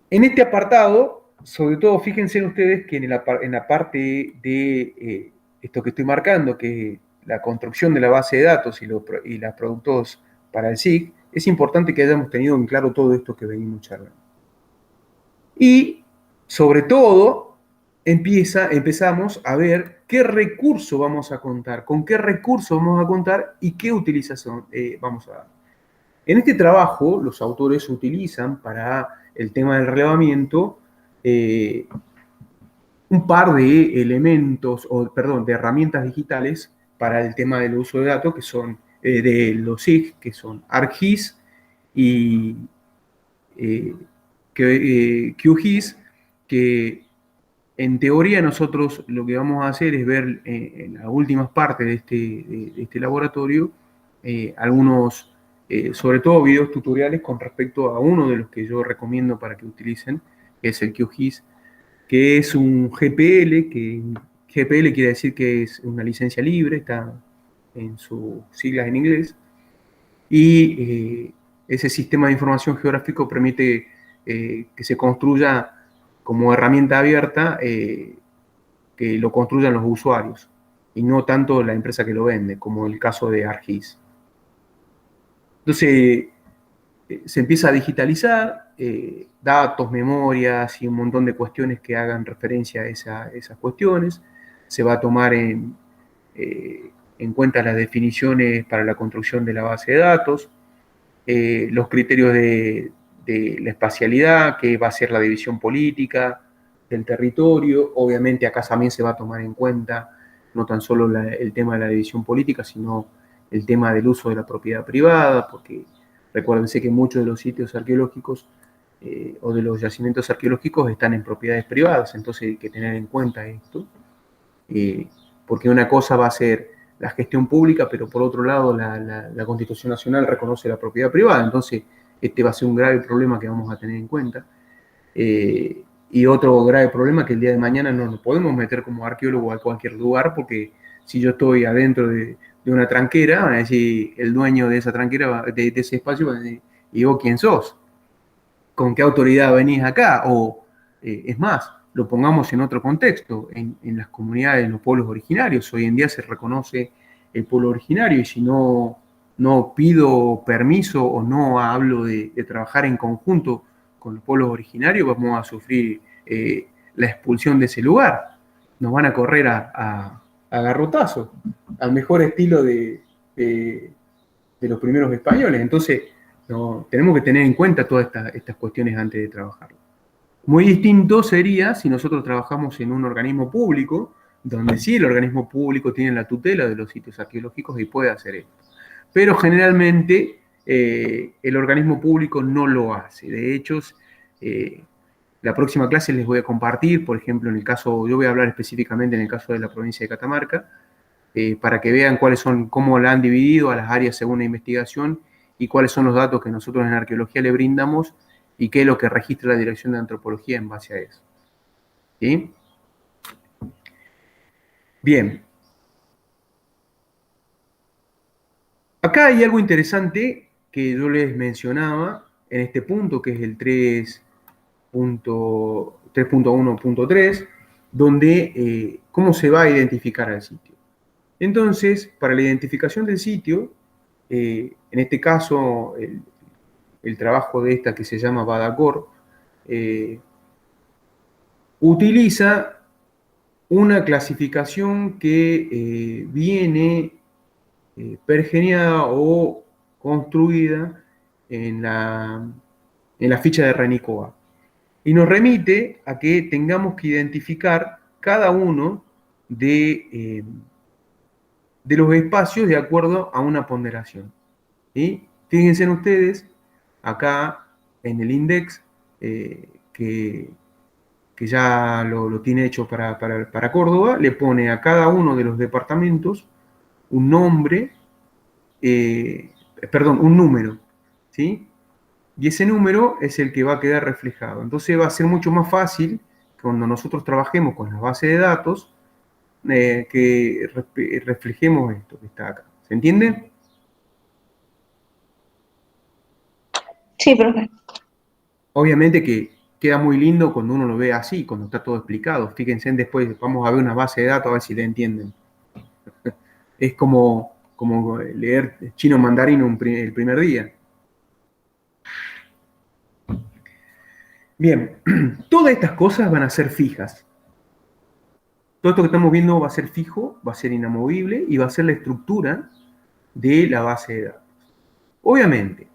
en este apartado, sobre todo fíjense ustedes que en la parte de esto que estoy marcando, que es la construcción de la base de datos y los productos para el SIG, es importante que hayamos tenido en claro todo esto que venimos charlando. Y, sobre todo, empezamos a ver qué recurso vamos a contar, con qué recurso vamos a contar y qué utilización vamos a dar. En este trabajo, los autores utilizan para el tema del relevamiento un par de elementos, de herramientas digitales para el tema del uso de datos, que son de los SIG, que son ArcGIS y QGIS, que en teoría nosotros lo que vamos a hacer es ver en las últimas partes de este laboratorio algunos, sobre todo videos tutoriales con respecto a uno de los que yo recomiendo para que utilicen, que es el QGIS, que es un GPL, que GPL quiere decir que es una licencia libre, está en sus siglas en inglés, y ese sistema de información geográfico permite que se construya como herramienta abierta, que lo construyan los usuarios, y no tanto la empresa que lo vende, como el caso de ArcGIS. Entonces, se empieza a digitalizar datos, memorias y un montón de cuestiones que hagan referencia a esas cuestiones. Se va a tomar en cuenta las definiciones para la construcción de la base de datos, los criterios de la espacialidad, que va a ser la división política del territorio. Obviamente acá también se va a tomar en cuenta no tan solo el tema de la división política, sino el tema del uso de la propiedad privada, porque recuérdense que muchos de los sitios arqueológicos o de los yacimientos arqueológicos están en propiedades privadas, entonces hay que tener en cuenta esto, porque una cosa va a ser la gestión pública, pero por otro lado la Constitución Nacional reconoce la propiedad privada, entonces este va a ser un grave problema que vamos a tener en cuenta. Y otro grave problema que el día de mañana no nos podemos meter como arqueólogo a cualquier lugar, porque si yo estoy adentro de una tranquera, van a decir, el dueño de esa tranquera, de ese espacio, van a decir, ¿y vos quién sos? ¿Con qué autoridad venís acá? O, es más, lo pongamos en otro contexto, en las comunidades, en los pueblos originarios. Hoy en día se reconoce el pueblo originario, y si no pido permiso o no hablo de trabajar en conjunto con los pueblos originarios, vamos a sufrir la expulsión de ese lugar. Nos van a correr a garrotazo, al mejor estilo de los primeros españoles. Entonces, tenemos que tener en cuenta todas estas cuestiones antes de trabajar. Muy distinto sería si nosotros trabajamos en un organismo público, donde sí el organismo público tiene la tutela de los sitios arqueológicos y puede hacer esto. Pero generalmente el organismo público no lo hace. De hecho, la próxima clase les voy a compartir, por ejemplo, en el caso, yo voy a hablar específicamente en el caso de la provincia de Catamarca, para que vean cómo la han dividido a las áreas según la investigación y cuáles son los datos que nosotros en arqueología le brindamos y qué es lo que registra la Dirección de Antropología en base a eso. ¿Sí? Bien. Acá hay algo interesante que yo les mencionaba en este punto, que es el 3.1.3, donde cómo se va a identificar al sitio. Entonces, para la identificación del sitio, en este caso, el trabajo de esta que se llama Badacor, utiliza una clasificación que viene pergeniada o construida en la ficha de RENICOA, y nos remite a que tengamos que identificar cada uno de los espacios de acuerdo a una ponderación. ¿Sí? Fíjense ustedes, acá en el index, que ya lo tiene hecho para Córdoba, le pone a cada uno de los departamentos un nombre, un número. ¿sí? Y ese número es el que va a quedar reflejado. Entonces va a ser mucho más fácil cuando nosotros trabajemos con la base de datos que reflejemos esto que está acá. ¿Se entiende? Sí, profe. Obviamente que queda muy lindo cuando uno lo ve así, cuando está todo explicado. Fíjense después, vamos a ver una base de datos a ver si le entienden. Es como leer chino mandarín el primer día. Bien, todas estas cosas van a ser fijas. Todo esto que estamos viendo va a ser fijo, va a ser inamovible y va a ser la estructura de la base de datos. Obviamente,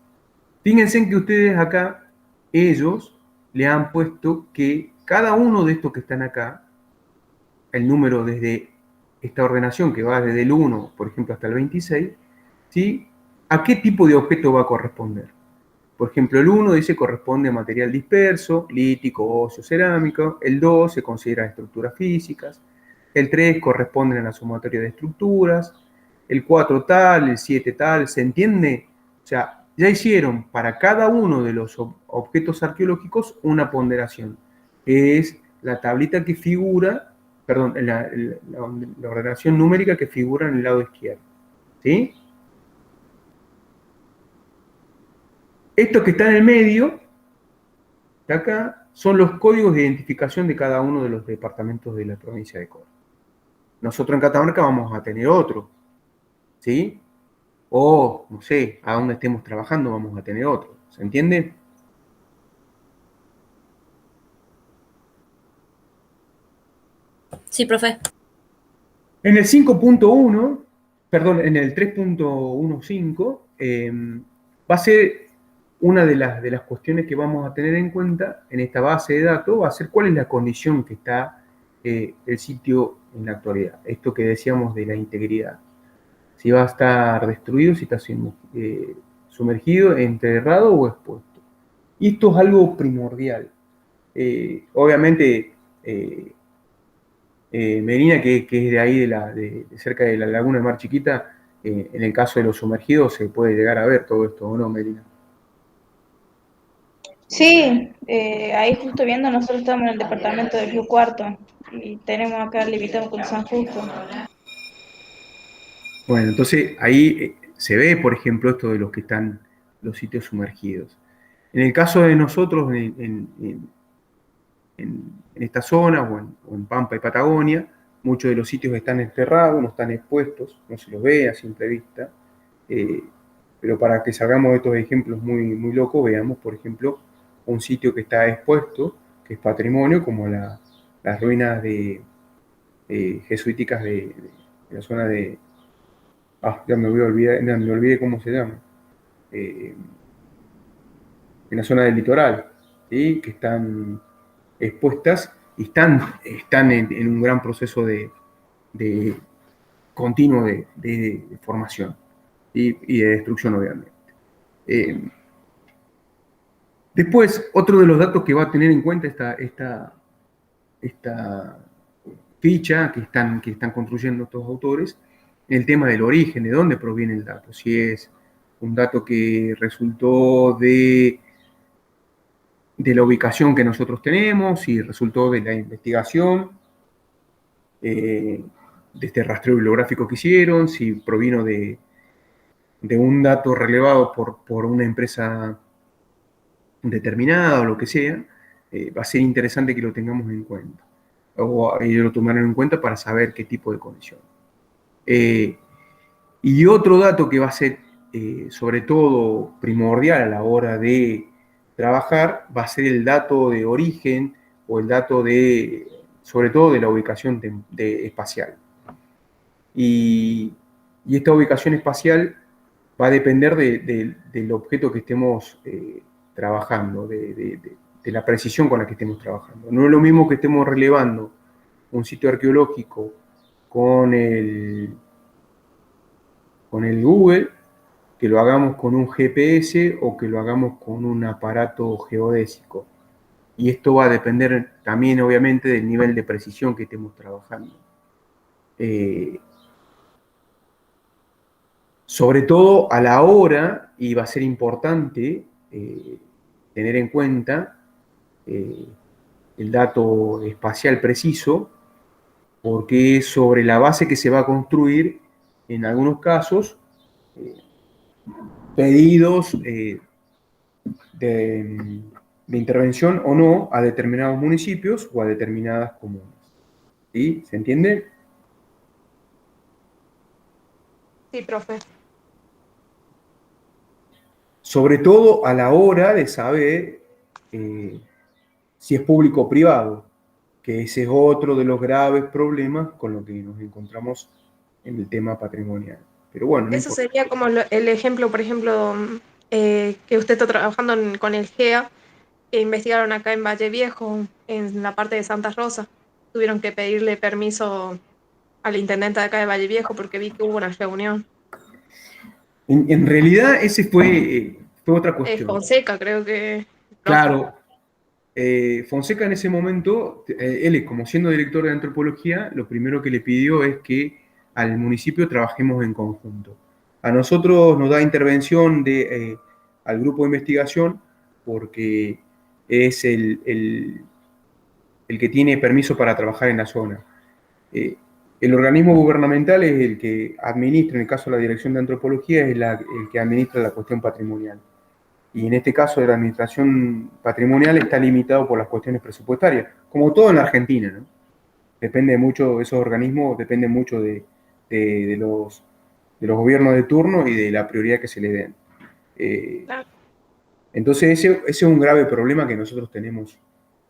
fíjense en que ustedes acá, ellos le han puesto que cada uno de estos que están acá, el número desde esta ordenación que va desde el 1, por ejemplo, hasta el 26, ¿sí? ¿A qué tipo de objeto va a corresponder? Por ejemplo, el 1 dice corresponde a material disperso, lítico, óseo, cerámico. El 2 se considera estructuras físicas. El 3 corresponde a la sumatoria de estructuras. El 4 tal, el 7 tal. ¿Se entiende? O sea, ya hicieron para cada uno de los objetos arqueológicos una ponderación, que es la tablita que figura, perdón, la ordenación numérica que figura en el lado izquierdo. ¿Sí? Esto que está en el medio, de acá, son los códigos de identificación de cada uno de los departamentos de la provincia de Córdoba. Nosotros en Catamarca vamos a tener otro, ¿sí? O, no sé, a donde estemos trabajando vamos a tener otro. ¿Se entiende? Sí, profe. En el 5.1, perdón, en el 3.15, va a ser una de las cuestiones que vamos a tener en cuenta en esta base de datos, va a ser cuál es la condición que está el sitio en la actualidad. Esto que decíamos de la integridad. Si va a estar destruido, si está sumergido, enterrado o expuesto. Y esto es algo primordial. Obviamente, Medina, que es de ahí, de cerca de la laguna de Mar Chiquita, en el caso de los sumergidos se puede llegar a ver todo esto, ¿o no, Medina? Sí, ahí justo viendo, nosotros estamos en el departamento del Río Cuarto y tenemos acá limitado con San Justo. Bueno, entonces ahí se ve, por ejemplo, esto de los que están los sitios sumergidos. En el caso de nosotros, en esta zona o en Pampa y Patagonia, muchos de los sitios están enterrados, no están expuestos, no se los ve a simple vista. Pero para que salgamos de estos ejemplos muy, muy locos, veamos, por ejemplo, un sitio que está expuesto, que es patrimonio, como las ruinas jesuíticas de la zona de... ya me voy a olvidar, no, me olvidé cómo se llama. En la zona del litoral, ¿sí? Que están expuestas y están en un gran proceso de continuo de formación y de destrucción, obviamente. Después, otro de los datos que va a tener en cuenta esta ficha que están construyendo estos autores, el tema del origen, de dónde proviene el dato, si es un dato que resultó de la ubicación que nosotros tenemos, si resultó de la investigación, de este rastreo bibliográfico que hicieron, si provino de un dato relevado por una empresa determinada o lo que sea, va a ser interesante que lo tengamos en cuenta. O ellos lo tomaron en cuenta para saber qué tipo de condición. Y otro dato que va a ser sobre todo primordial a la hora de trabajar va a ser el dato de origen o el dato sobre todo de la ubicación espacial. Y esta ubicación espacial va a depender del objeto que estemos trabajando, de la precisión con la que estemos trabajando. No es lo mismo que estemos relevando un sitio arqueológico con el Google, que lo hagamos con un GPS o que lo hagamos con un aparato geodésico. Y esto va a depender también, obviamente, del nivel de precisión que estemos trabajando. Sobre todo a la hora, y va a ser importante tener en cuenta el dato espacial preciso, porque es sobre la base que se va a construir, en algunos casos, pedidos de intervención o no a determinados municipios o a determinadas comunas. ¿Sí? ¿Se entiende? Sí, profe. Sobre todo a la hora de saber si es público o privado, que ese es otro de los graves problemas con los que nos encontramos en el tema patrimonial. Pero bueno, no Eso importa. sería como el ejemplo, por ejemplo, que usted está trabajando con el GEA, que investigaron acá en Valle Viejo, en la parte de Santa Rosa. Tuvieron que pedirle permiso al intendente de acá de Valle Viejo porque vi que hubo una reunión. En realidad, ese fue otra cuestión. Fonseca, creo que. Claro, Fonseca en ese momento, él como siendo director de antropología, lo primero que le pidió es que al municipio trabajemos en conjunto. A nosotros nos da intervención al grupo de investigación porque es el que tiene permiso para trabajar en la zona. El organismo gubernamental es el que administra, en el caso de la Dirección de Antropología, es el que administra la cuestión patrimonial. Y en este caso de la administración patrimonial está limitado por las cuestiones presupuestarias, como todo en la Argentina, ¿no? Depende mucho, esos organismos dependen mucho de los gobiernos de turno y de la prioridad que se le den. Entonces ese es un grave problema que nosotros tenemos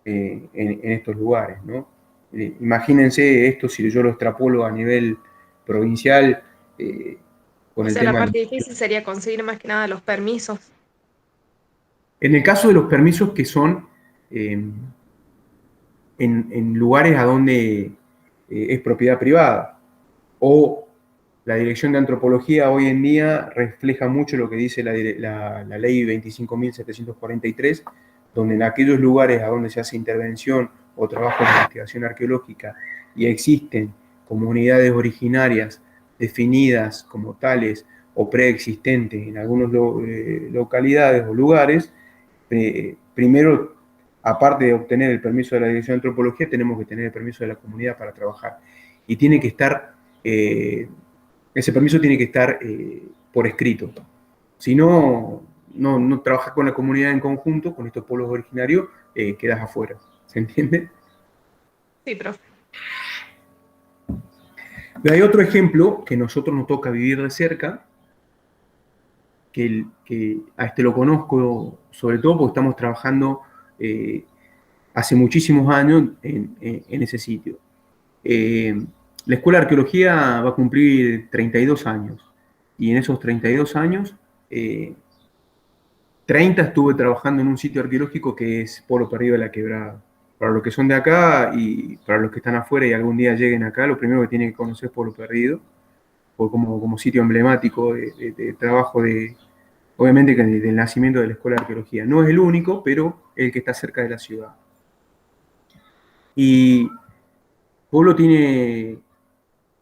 en estos lugares, ¿no? Imagínense esto si yo lo extrapolo a nivel provincial con O el sea, la tema. parte difícil sería conseguir más que nada los permisos. En el caso de los permisos que son en lugares a donde es propiedad privada, o la Dirección de Antropología hoy en día refleja mucho lo que dice la ley 25.743, donde en aquellos lugares a donde se hace intervención o trabajo de investigación arqueológica y existen comunidades originarias definidas como tales o preexistentes en algunas localidades o lugares, primero, aparte de obtener el permiso de la Dirección de Antropología, tenemos que tener el permiso de la comunidad para trabajar. Y tiene que estar, ese permiso tiene que estar por escrito. Si no, no trabajas con la comunidad en conjunto, con estos pueblos originarios, quedas afuera. ¿Se entiende? Sí, profe. Hay otro ejemplo que nosotros nos toca vivir de cerca, que a este lo conozco sobre todo porque estamos trabajando hace muchísimos años en ese sitio. La Escuela de Arqueología va a cumplir 32 años y en esos 32 años 30 estuve trabajando en un sitio arqueológico que es Pueblo Perdido de la Quebrada. Para los que son de acá y para los que están afuera y algún día lleguen acá, lo primero que tienen que conocer es Pueblo Perdido, como sitio emblemático de trabajo obviamente del nacimiento de la Escuela de Arqueología. No es el único, pero el que está cerca de la ciudad. Y Pueblo tiene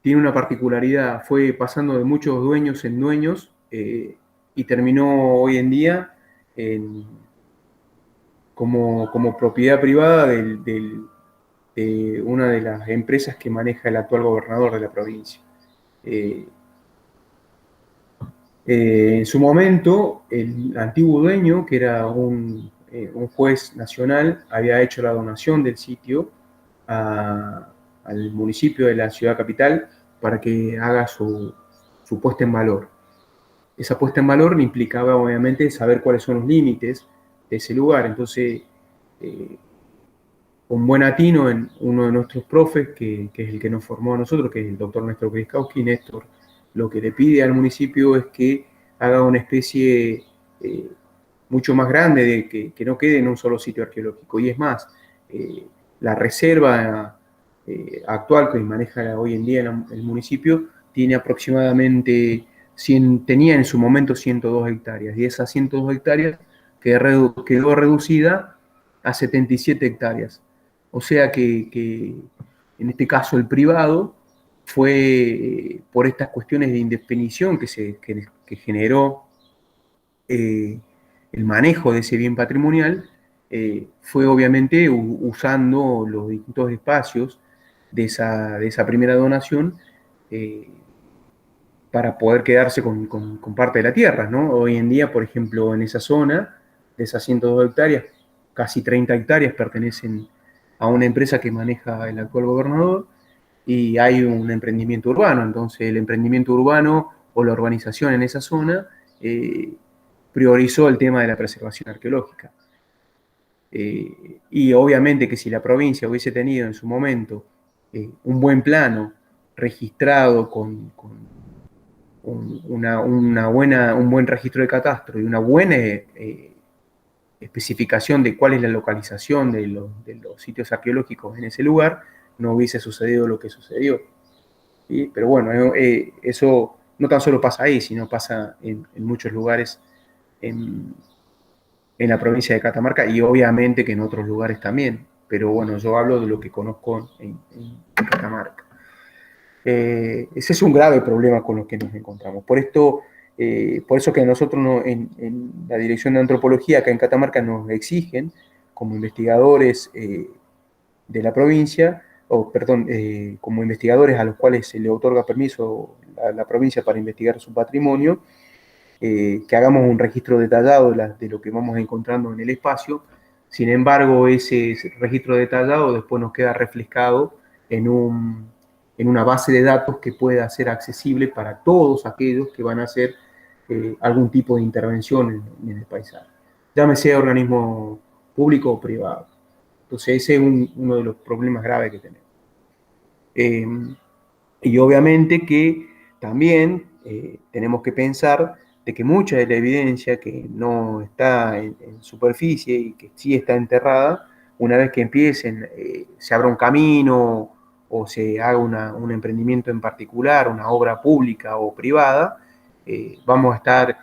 una particularidad, fue pasando de muchos dueños en dueños y terminó hoy en día como propiedad privada de una de las empresas que maneja el actual gobernador de la provincia. En su momento, el antiguo dueño, que era un juez nacional, había hecho la donación del sitio al municipio de la ciudad capital para que haga su puesta en valor. Esa puesta en valor implicaba, obviamente, saber cuáles son los límites de ese lugar. Entonces, con buen atino, en uno de nuestros profes, que es el que nos formó a nosotros, que es el doctor Néstor Griskowski, Néstor lo que le pide al municipio es que haga una especie mucho más grande, que no quede en un solo sitio arqueológico. Y es más, la reserva actual que maneja hoy en día el municipio tiene aproximadamente, tenía en su momento 102 hectáreas, y esas 102 hectáreas quedó reducida a 77 hectáreas. O sea que en este caso el privado fue por estas cuestiones de indefinición que generó el manejo de ese bien patrimonial, fue obviamente usando los distintos espacios de esa primera donación para poder quedarse con parte de la tierra, ¿no? Hoy en día, por ejemplo, en esa zona, de esas 102 hectáreas, casi 30 hectáreas pertenecen a una empresa que maneja el actual gobernador, y hay un emprendimiento urbano. Entonces el emprendimiento urbano o la urbanización en esa zona priorizó el tema de la preservación arqueológica. Y obviamente que si la provincia hubiese tenido en su momento un buen plano registrado con un buen registro de catastro y una buena especificación de cuál es la localización de los sitios arqueológicos en ese lugar, no hubiese sucedido lo que sucedió. ¿Sí? Pero bueno, eso no tan solo pasa ahí, sino pasa en muchos lugares en la provincia de Catamarca, y obviamente que en otros lugares también. Pero bueno, yo hablo de lo que conozco en Catamarca. Ese es un grave problema con lo que nos encontramos. Por eso que nosotros en la Dirección de Antropología acá en Catamarca nos exigen, como investigadores de la provincia, como investigadores a los cuales se le otorga permiso a la provincia para investigar su patrimonio, que hagamos un registro detallado de lo que vamos encontrando en el espacio. Sin embargo, ese registro detallado después nos queda reflejado en una base de datos que pueda ser accesible para todos aquellos que van a hacer algún tipo de intervención en el paisaje, llámese organismo público o privado. Entonces ese es uno de los problemas graves que tenemos. Y obviamente que también tenemos que pensar de que mucha de la evidencia que no está en superficie y que sí está enterrada, una vez que empiecen, se abra un camino o se haga un emprendimiento en particular, una obra pública o privada, vamos a estar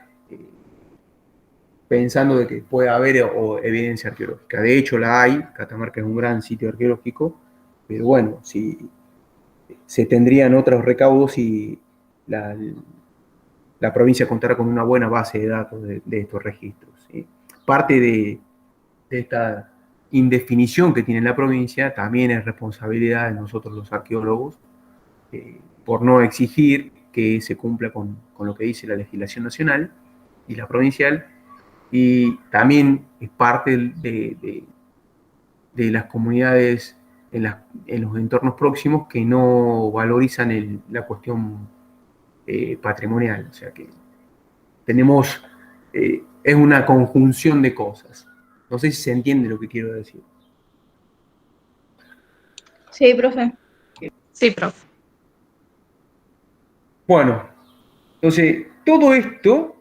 pensando de que puede haber evidencia arqueológica. De hecho la hay. Catamarca es un gran sitio arqueológico, pero bueno, si se tendrían otros recaudos y la provincia contará con una buena base de datos de estos registros. ¿Sí? Parte de esta indefinición que tiene la provincia también es responsabilidad de nosotros los arqueólogos, por no exigir que se cumpla con lo que dice la legislación nacional y la provincial, y también es parte de las comunidades en los entornos próximos que no valorizan la cuestión patrimonial. O sea que tenemos, es una conjunción de cosas. No sé si se entiende lo que quiero decir. Sí, profe. Sí, profe. Bueno, entonces todo esto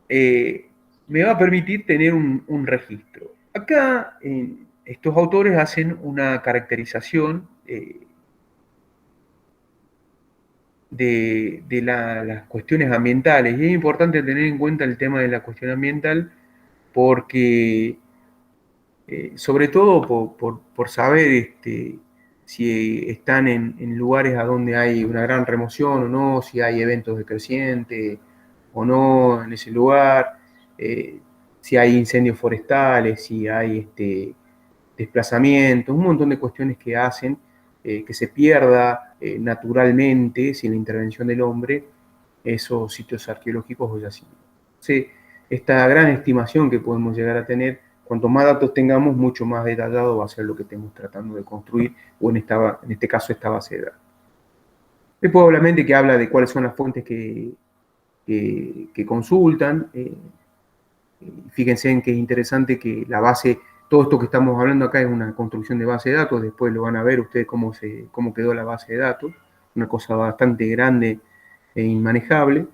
me va a permitir tener un registro. Acá estos autores hacen una caracterización de las cuestiones ambientales, y es importante tener en cuenta el tema de la cuestión ambiental porque, sobre todo por saber si están en lugares a donde hay una gran remoción o no, si hay eventos de creciente o no en ese lugar, si hay incendios forestales, si hay desplazamientos, un montón de cuestiones que hacen que se pierda naturalmente, sin la intervención del hombre, esos sitios arqueológicos o yacimientos. Sí, esta gran estimación que podemos llegar a tener, cuanto más datos tengamos, mucho más detallado va a ser lo que estemos tratando de construir, o en este caso esta base de datos. Después obviamente que habla de cuáles son las fuentes que consultan. Fíjense en que es interesante que la base, todo esto que estamos hablando acá es una construcción de base de datos, después lo van a ver ustedes cómo quedó la base de datos, una cosa bastante grande e inmanejable.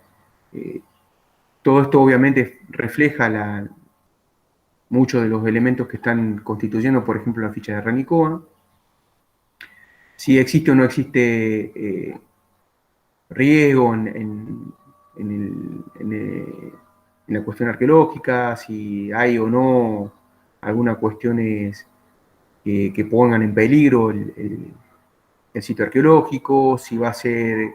Todo esto obviamente refleja muchos de los elementos que están constituyendo, por ejemplo, la ficha de Ranicoa. Si existe o no existe riesgo en la cuestión arqueológica, si hay o no algunas cuestiones que pongan en peligro el sitio arqueológico, si va a ser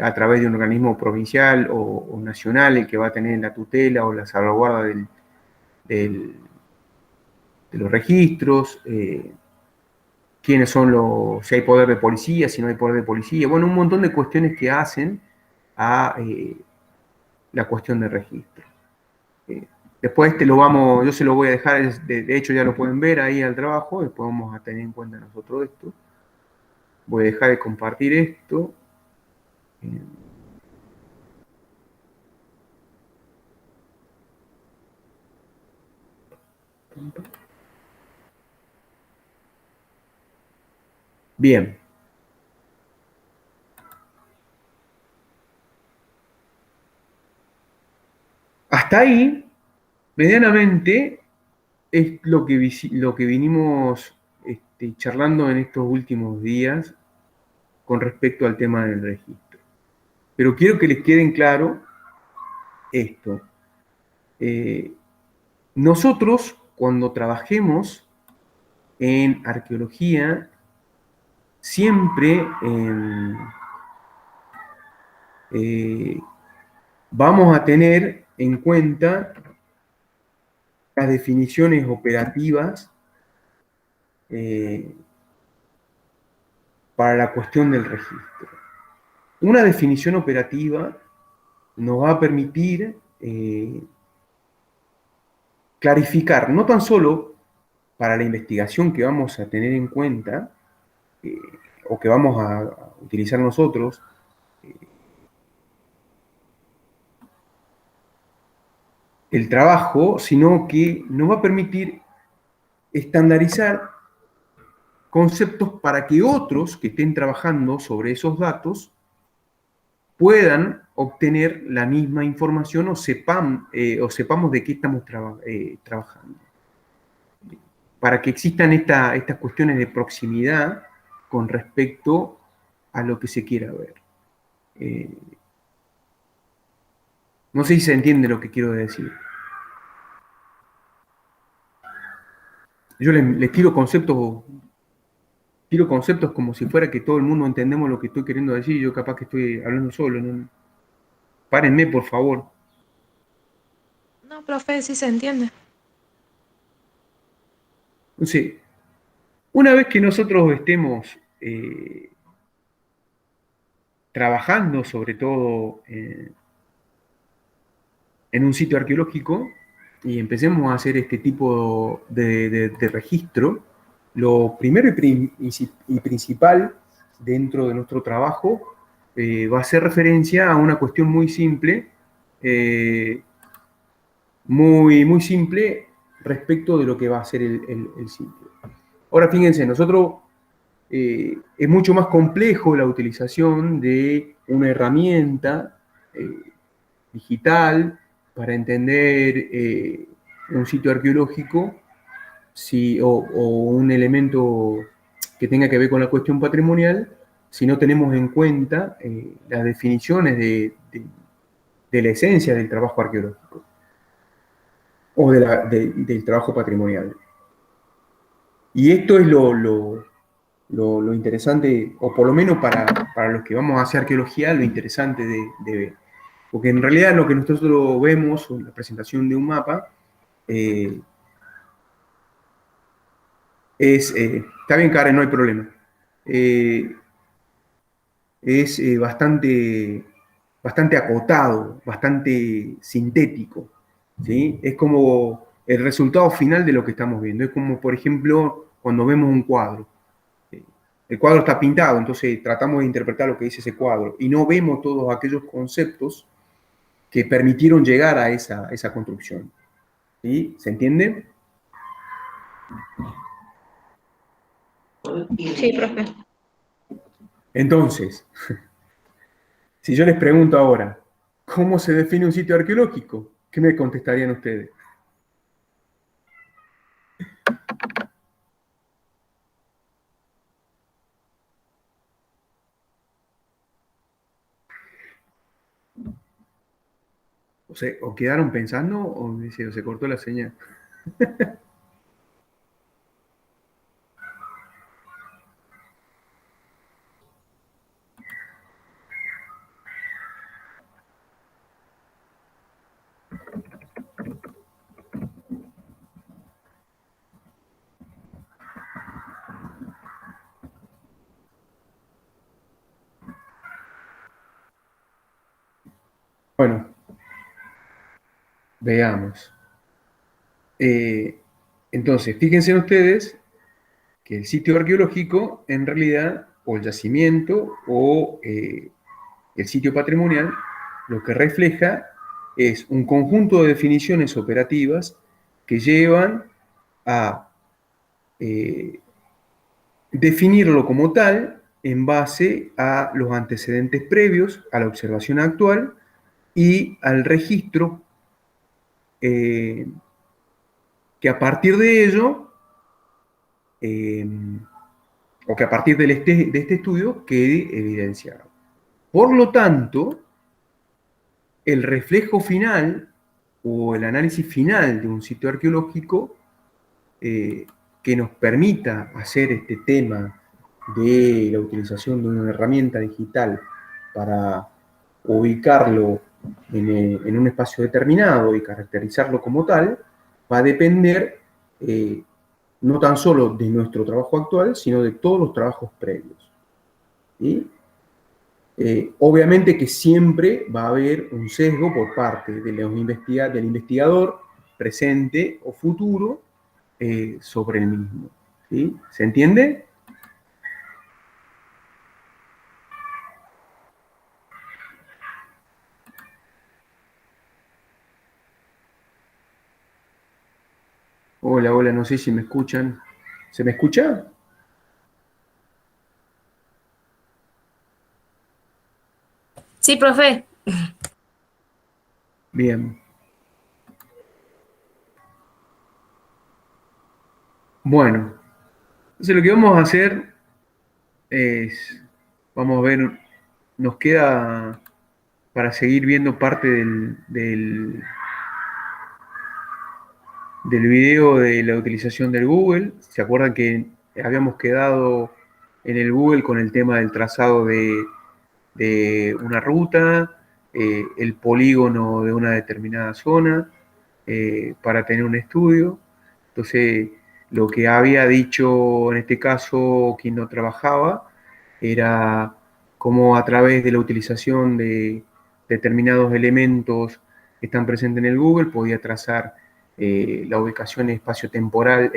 a través de un organismo provincial o nacional el que va a tener la tutela o la salvaguarda de los registros, quiénes son si hay poder de policía, si no hay poder de policía, bueno, un montón de cuestiones que hacen a la cuestión de registro. Después yo se lo voy a dejar, de hecho ya lo pueden ver ahí al trabajo, después vamos a tener en cuenta nosotros esto. Voy a dejar de compartir esto. Bien. Hasta ahí, medianamente, es lo que vinimos charlando en estos últimos días con respecto al tema del registro. Pero quiero que les quede claro esto. Nosotros, cuando trabajemos en arqueología, siempre vamos a tener en cuenta las definiciones operativas para la cuestión del registro. Una definición operativa nos va a permitir clarificar, no tan solo para la investigación que vamos a tener en cuenta, o que vamos a utilizar nosotros, el trabajo, sino que nos va a permitir estandarizar conceptos para que otros que estén trabajando sobre esos datos puedan obtener la misma información o sepamos de qué estamos trabajando. Para que existan estas cuestiones de proximidad con respecto a lo que se quiera ver. No sé si se entiende lo que quiero decir. Yo les tiro conceptos como si fuera que todo el mundo entendemos lo que estoy queriendo decir, yo capaz que estoy hablando solo, ¿no? Párenme, por favor. No, profe, sí se entiende. Entonces, una vez que nosotros estemos trabajando sobre todo en un sitio arqueológico y empecemos a hacer este tipo de registro, lo primero y principal dentro de nuestro trabajo va a ser referencia a una cuestión muy simple, muy simple respecto de lo que va a ser el sitio. Ahora, fíjense, nosotros es mucho más complejo la utilización de una herramienta digital para entender un sitio arqueológico o un elemento que tenga que ver con la cuestión patrimonial si no tenemos en cuenta las definiciones de la esencia del trabajo arqueológico o del trabajo patrimonial. Y esto es lo interesante, o por lo menos para los que vamos a hacer arqueología, lo interesante de ver. Porque en realidad lo que nosotros vemos en la presentación de un mapa está bien, Karen, no hay problema. Es bastante acotado, bastante sintético, ¿sí? Es como el resultado final de lo que estamos viendo. Es como, por ejemplo, cuando vemos un cuadro. El cuadro está pintado, entonces tratamos de interpretar lo que dice ese cuadro y no vemos todos aquellos conceptos que permitieron llegar a esa construcción. ¿Sí? ¿Se entiende? Sí, profe. Entonces, si yo les pregunto ahora, ¿cómo se define un sitio arqueológico? ¿Qué me contestarían ustedes? O quedaron pensando o se cortó la señal. Bueno, veamos. Entonces, fíjense ustedes que el sitio arqueológico, en realidad, o el yacimiento, o el sitio patrimonial, lo que refleja es un conjunto de definiciones operativas que llevan a definirlo como tal en base a los antecedentes previos, a la observación actual y al registro que a partir de ello, o que a partir de este estudio quede evidenciado. Por lo tanto, el reflejo final o el análisis final de un sitio arqueológico que nos permita hacer este tema de la utilización de una herramienta digital para ubicarlo en un espacio determinado y caracterizarlo como tal, va a depender no tan solo de nuestro trabajo actual, sino de todos los trabajos previos. ¿Sí? Obviamente que siempre va a haber un sesgo por parte de del investigador presente o futuro sobre el mismo. ¿Sí? ¿Se entiende? Hola, hola, no sé si me escuchan. ¿Se me escucha? Sí, profe. Bien. Bueno, entonces lo que vamos a hacer es, vamos a ver, nos queda para seguir viendo parte del video de la utilización del Google. ¿Se acuerdan que habíamos quedado en el Google con el tema del trazado de una ruta, el polígono de una determinada zona, para tener un estudio? Entonces, lo que había dicho en este caso quien no trabajaba era cómo a través de la utilización de determinados elementos que están presentes en el Google podía trazar la ubicación espacio-temporal,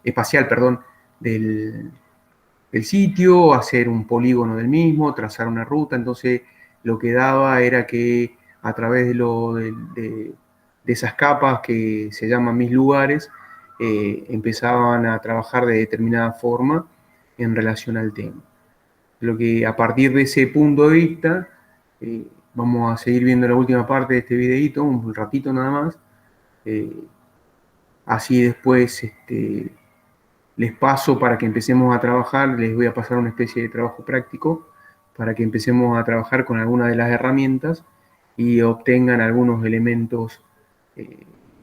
espacial, perdón, del sitio, hacer un polígono del mismo, trazar una ruta. Entonces, lo que daba era que a través de esas capas que se llaman mis lugares, empezaban a trabajar de determinada forma en relación al tema. Lo que a partir de ese punto de vista, vamos a seguir viendo la última parte de este videito, un ratito nada más. Así después les paso para que empecemos a trabajar, les voy a pasar una especie de trabajo práctico para que empecemos a trabajar con alguna de las herramientas y obtengan algunos elementos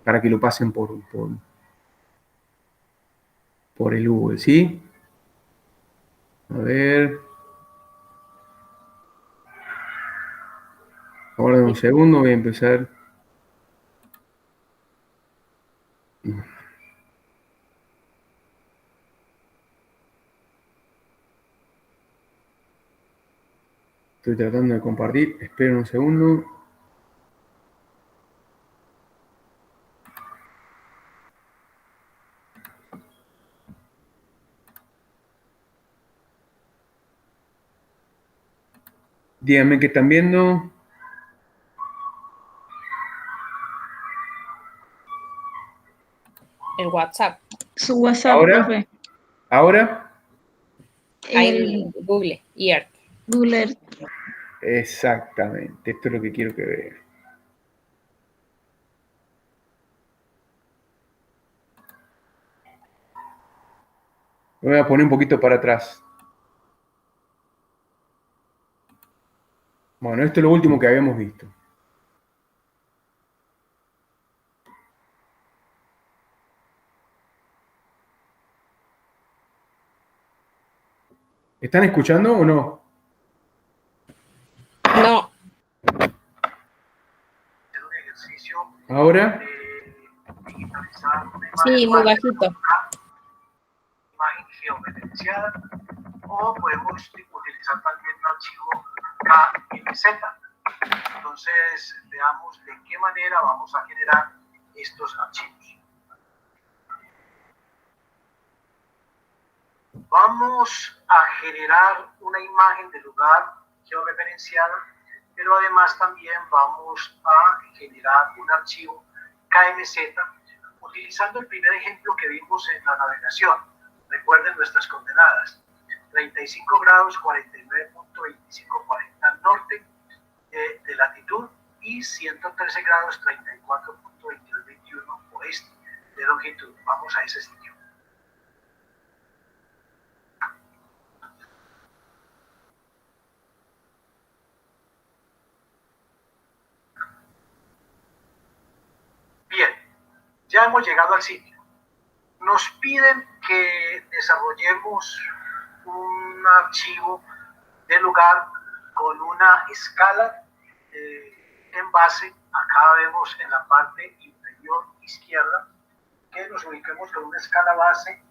para que lo pasen por el Google, ¿sí? A ver. Ahora en un segundo voy a empezar. Estoy tratando de compartir. Esperen un segundo. Díganme qué están viendo. El WhatsApp. Su WhatsApp, ¿Ahora? profe. ¿Ahora? Ahí El en Google y Earth. Google Earth. Exactamente. Esto es lo que quiero que vean. Me voy a poner un poquito para atrás. Bueno, esto es lo último que habíamos visto. ¿Están escuchando o no? No. ¿Ahora? Sí, muy bajito. Imagen georreferenciada, o podemos utilizar también un archivo KMZ. Entonces, veamos de qué manera vamos a generar estos archivos. Vamos a generar una imagen del lugar georreferenciada, pero además también vamos a generar un archivo KMZ utilizando el primer ejemplo que vimos en la navegación. Recuerden nuestras coordenadas: 35 grados 49.2540 norte de latitud y 113 grados 34.2221 oeste de longitud. Vamos a ese sitio. Bien, ya hemos llegado al sitio. Nos piden que desarrollemos un archivo de lugar con una escala en base. Acá vemos en la parte inferior izquierda que nos ubiquemos con una escala base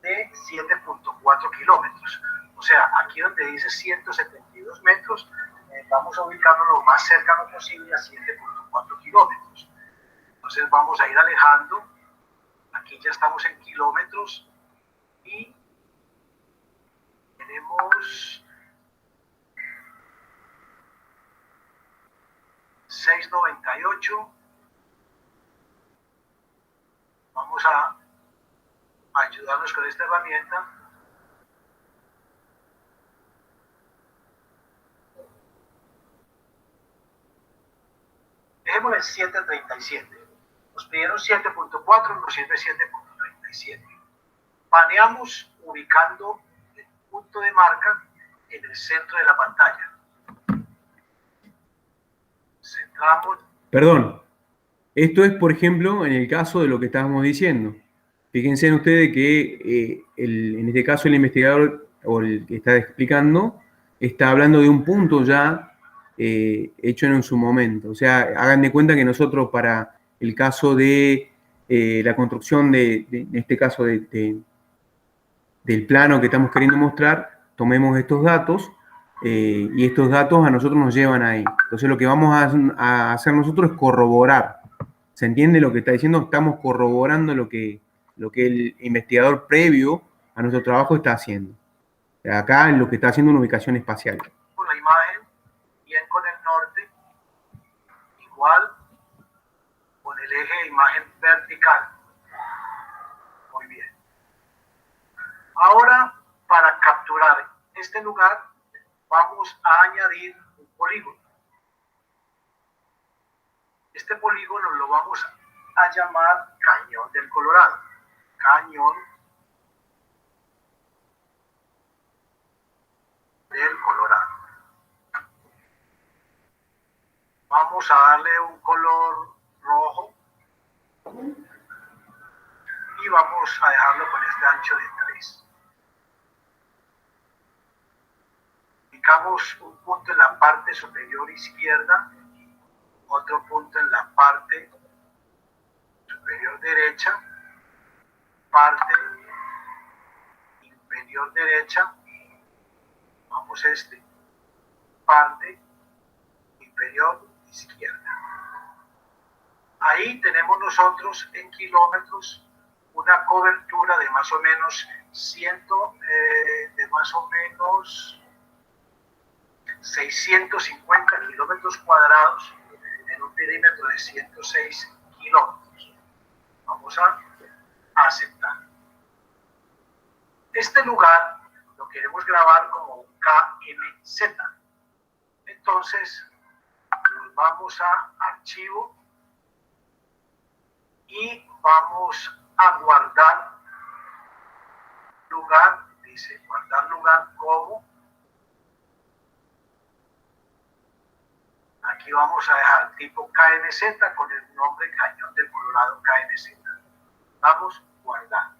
de 7.4 kilómetros. O sea, aquí donde dice 172 metros, vamos a ubicarnos lo más cercano posible a 7.4 kilómetros. Entonces vamos a ir alejando. Aquí ya estamos en kilómetros y tenemos 698. Vamos a ayudarnos con esta herramienta. Dejémoslo en 737. Nos pidieron 7.4, nos sirve 7.37. Paneamos ubicando el punto de marca en el centro de la pantalla. Centramos. Perdón, esto es, por ejemplo, en el caso de lo que estábamos diciendo. Fíjense ustedes que en este caso el investigador o el que está explicando está hablando de un punto ya hecho en su momento. O sea, hagan de cuenta que nosotros para el caso de la construcción en este caso del plano que estamos queriendo mostrar, tomemos estos datos y estos datos a nosotros nos llevan ahí. Entonces lo que vamos a hacer nosotros es corroborar. ¿Se entiende lo que está diciendo? Estamos corroborando lo que el investigador previo a nuestro trabajo está haciendo. Acá lo que está haciendo es una ubicación espacial. Con la imagen, bien con el norte, igual con el eje de imagen vertical. Muy bien. Ahora, para capturar este lugar, vamos a añadir un polígono. Este polígono lo vamos a llamar Cañón del Colorado. Cañón del Colorado. Vamos a darle un color rojo y vamos a dejarlo con este ancho de 3. Ubicamos un punto en la parte superior izquierda, otro punto en la parte superior derecha, parte inferior derecha, vamos parte inferior izquierda. Ahí tenemos nosotros en kilómetros una cobertura de más o menos 650 kilómetros cuadrados en un perímetro de 106 kilómetros. Vamos a aceptar. Este lugar lo queremos grabar como un KMZ. Entonces, nos vamos a archivo y vamos a guardar lugar. Dice guardar lugar como. Aquí vamos a dejar tipo KMZ con el nombre Cañón del Colorado KMZ. Vamos a guardar.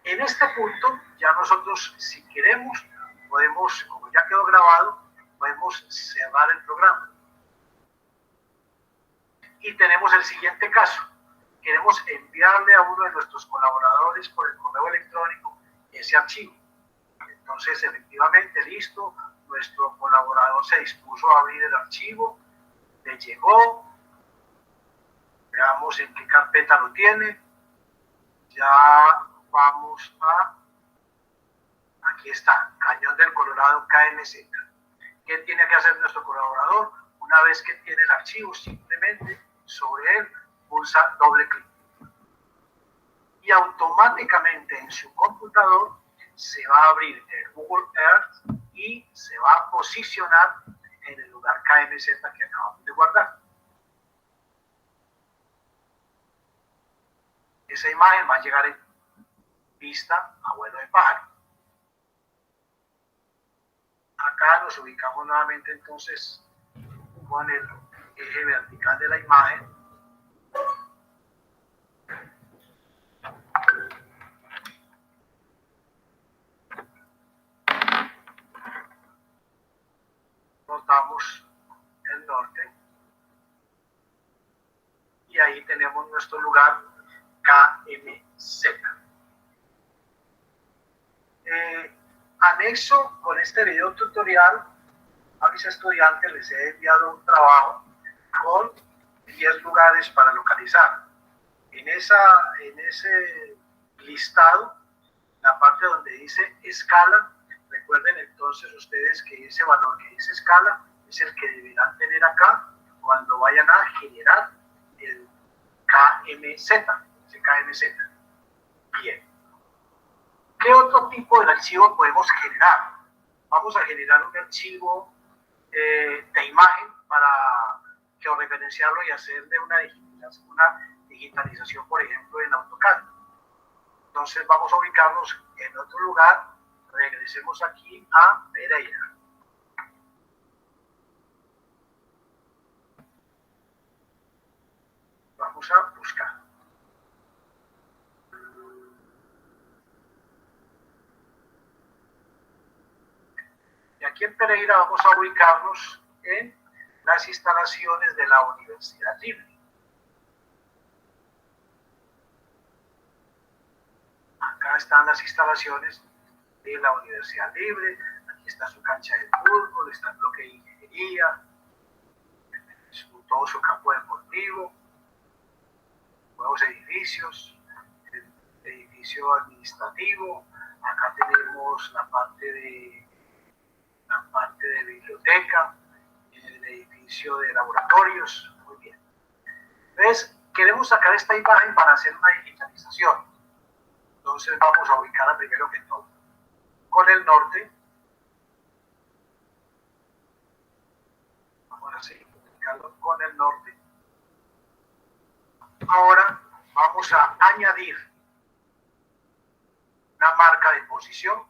En este punto, ya nosotros, si queremos, podemos, como ya quedó grabado, podemos cerrar el programa. Y tenemos el siguiente caso. Queremos enviarle a uno de nuestros colaboradores por el correo electrónico ese archivo. Entonces, efectivamente, listo, nuestro colaborador se dispuso a abrir el archivo, le llegó, veamos en qué carpeta lo tiene, ya vamos a, aquí está, Cañón del Colorado KMZ. ¿Qué tiene que hacer nuestro colaborador? Una vez que tiene el archivo, simplemente sobre él pulsa doble clic. Y automáticamente en su computador se va a abrir el Google Earth y se va a posicionar en el lugar KMZ que acabamos de guardar. Esa imagen va a llegar en vista a vuelo de pájaro. Acá nos ubicamos nuevamente entonces con el eje vertical de la imagen. Notamos el norte y ahí tenemos nuestro lugar KMZ. Anexo con este video tutorial a mis estudiantes les he enviado un trabajo con 10 lugares para localizar. En ese listado, la parte donde dice escala, recuerden entonces ustedes que ese valor que dice escala es el que deberán tener acá cuando vayan a generar el KMZ, ese KMZ. Bien. ¿Qué otro tipo de archivo podemos generar? Vamos a generar un archivo de imagen para georreferenciarlo y hacerle una digitalización, por ejemplo, en AutoCAD. Entonces vamos a ubicarnos en otro lugar. Regresemos aquí a Pereira. Vamos a buscar. Y aquí en Pereira vamos a ubicarnos en las instalaciones de la Universidad Libre. Acá están las instalaciones de la Universidad Libre. Aquí está su cancha de fútbol, está el bloque de ingeniería, todo su campo deportivo, nuevos edificios, el edificio administrativo. Acá tenemos la parte de biblioteca, el edificio de laboratorios. Muy bien. Entonces, queremos sacar esta imagen para hacer una digitalización. Entonces vamos a ubicarla primero que todo con el norte. Ahora sí, ubicarlo con el norte. Ahora vamos a añadir una marca de posición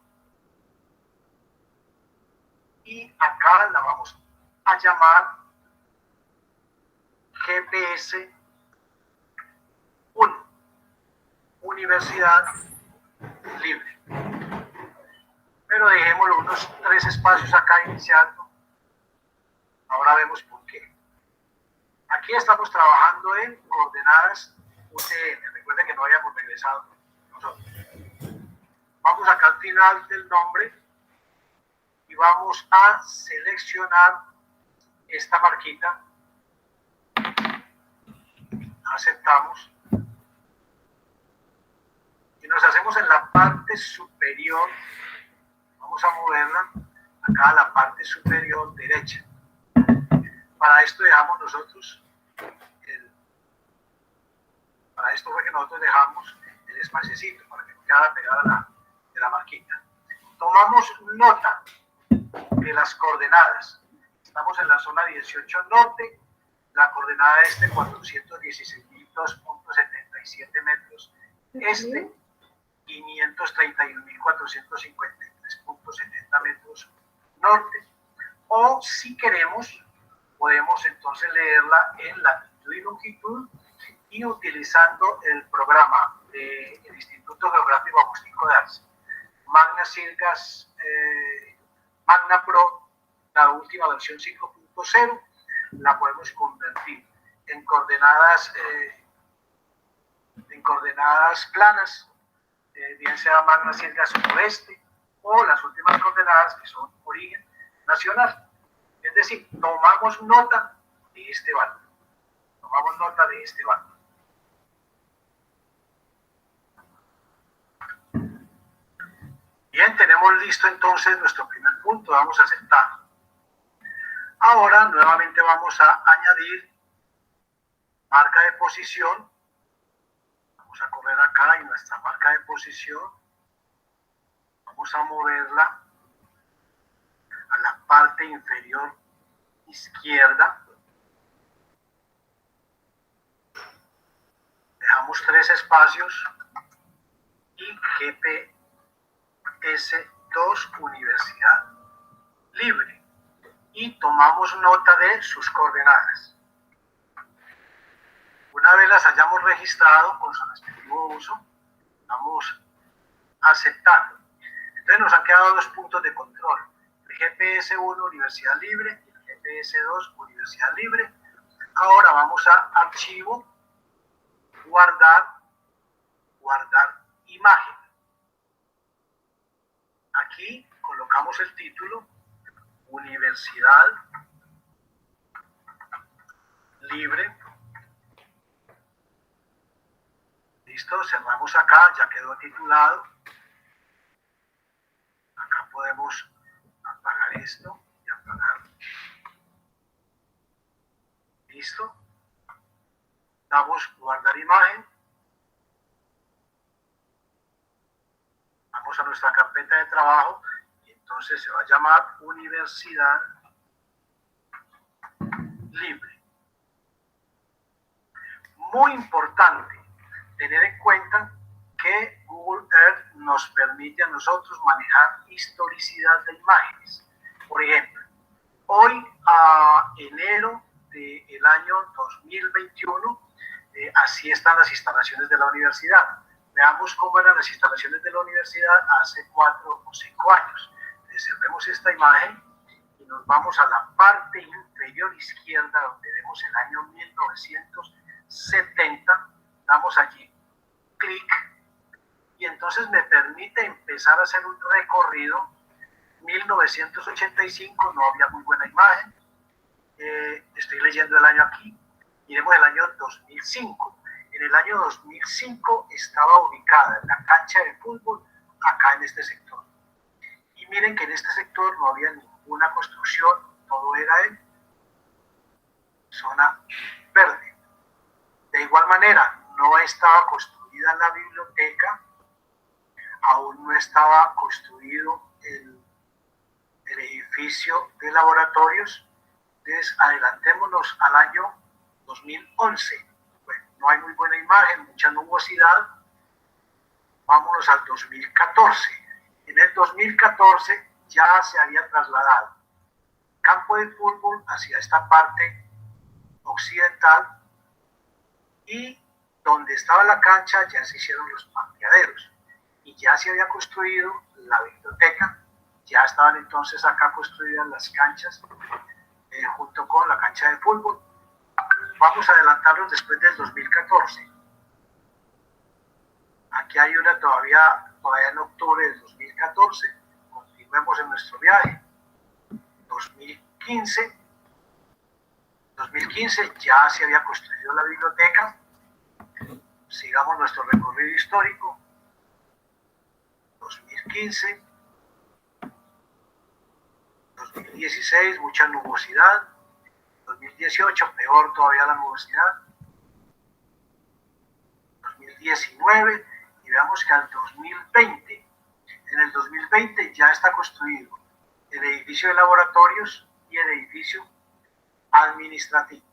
y acá la vamos a llamar GPS 1, Universidad Libre. Pero dejémoslo unos 3 espacios acá iniciando. Ahora vemos por qué. Aquí estamos trabajando en coordenadas UTM. Recuerden que no habíamos regresado nosotros. Vamos acá al final del nombre y vamos a seleccionar esta marquita. Aceptamos. Y nos hacemos en la parte superior. Vamos a moverla acá a la parte superior derecha. Para esto dejamos nosotros para esto fue que nosotros dejamos el espaciecito para que no quedara pegada de la marquita. Tomamos nota de las coordenadas. Estamos en la zona 18 norte, la coordenada este 416.2.77 metros este, 531.453.70 metros norte. O si queremos, podemos entonces leerla en latitud y longitud y utilizando el programa del Instituto Geográfico Agustín Arce, Magna Pro, la última versión 5.0, la podemos convertir en coordenadas planas, bien sea Magna Cirgas oeste o las últimas coordenadas que son origen nacional. Es decir, tomamos nota de este valor. Tomamos nota de este valor. Bien, tenemos listo entonces nuestro primer punto, vamos a aceptar. Ahora nuevamente vamos a añadir marca de posición. Vamos a correr acá y nuestra marca de posición vamos a moverla a la parte inferior izquierda. Dejamos 3 espacios y GPS2 Universidad Libre y tomamos nota de sus coordenadas. Una vez las hayamos registrado con su respectivo uso, vamos a aceptar. Entonces nos han quedado 2 puntos de control, el GPS1 Universidad Libre y el GPS2 Universidad Libre. Ahora vamos a archivo, guardar imagen. Aquí colocamos el título, Universidad Libre. Listo, cerramos acá, ya quedó titulado. Acá podemos apagar esto y apagar. Listo. Damos guardar imagen. Vamos a nuestra carpeta de trabajo y entonces se va a llamar Universidad Libre. Muy importante tener en cuenta que Google Earth nos permite a nosotros manejar historicidad de imágenes. Por ejemplo, hoy a enero del año 2021, así están las instalaciones de la universidad. Veamos cómo eran las instalaciones de la universidad hace 4 o 5 años. Cerremos esta imagen y nos vamos a la parte inferior izquierda donde vemos el año 1970. Damos allí clic y entonces me permite empezar a hacer un recorrido. 1985 no había muy buena imagen. Estoy leyendo el año aquí. Miremos el año 2005. En el año 2005 estaba ubicada en la cancha de fútbol, acá en este sector. Y miren que en este sector no había ninguna construcción, todo era en zona verde. De igual manera, no estaba construida la biblioteca, aún no estaba construido el edificio de laboratorios. Entonces, adelantémonos al año 2011. Bueno, no hay muy buena imagen, mucha nubosidad. Vámonos al 2014. En el 2014 ya se había trasladado campo de fútbol hacia esta parte occidental y donde estaba la cancha ya se hicieron los parqueaderos y ya se había construido la biblioteca. Ya estaban entonces acá construidas las canchas junto con la cancha de fútbol. Vamos a adelantarlos después del 2014. Aquí hay una todavía en octubre del 2014. Continuemos en nuestro viaje. 2015 ya se había construido la biblioteca. Sigamos nuestro recorrido histórico. 2015, 2016, mucha nubosidad. 2018, peor todavía la nubosidad. 2019, y veamos que al 2020, en el 2020 ya está construido el edificio de laboratorios y el edificio administrativo.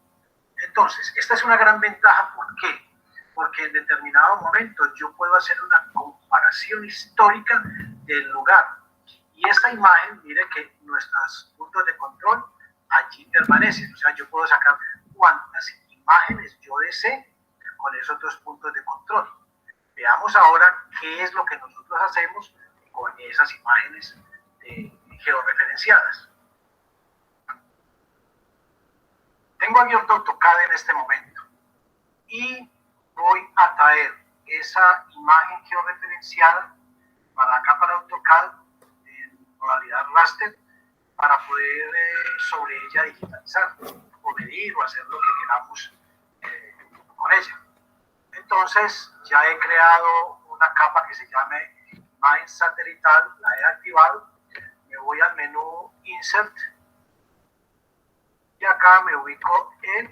Entonces, esta es una gran ventaja. ¿Por qué? Porque en determinado momento yo puedo hacer una comparación histórica del lugar. Y esta imagen, mire que nuestros puntos de control allí permanecen. O sea, yo puedo sacar cuantas imágenes yo desee con esos 2 puntos de control. Veamos ahora qué es lo que nosotros hacemos con esas imágenes georreferenciadas. Tengo abierto AutoCAD en este momento y voy a traer esa imagen georreferenciada para acá, para AutoCAD. modalidad raster para poder sobre ella digitalizar o medir o hacer lo que queramos con ella. Entonces ya he creado una capa que se llame imagen satelital, la he activado, me voy al menú Insert y acá me ubico en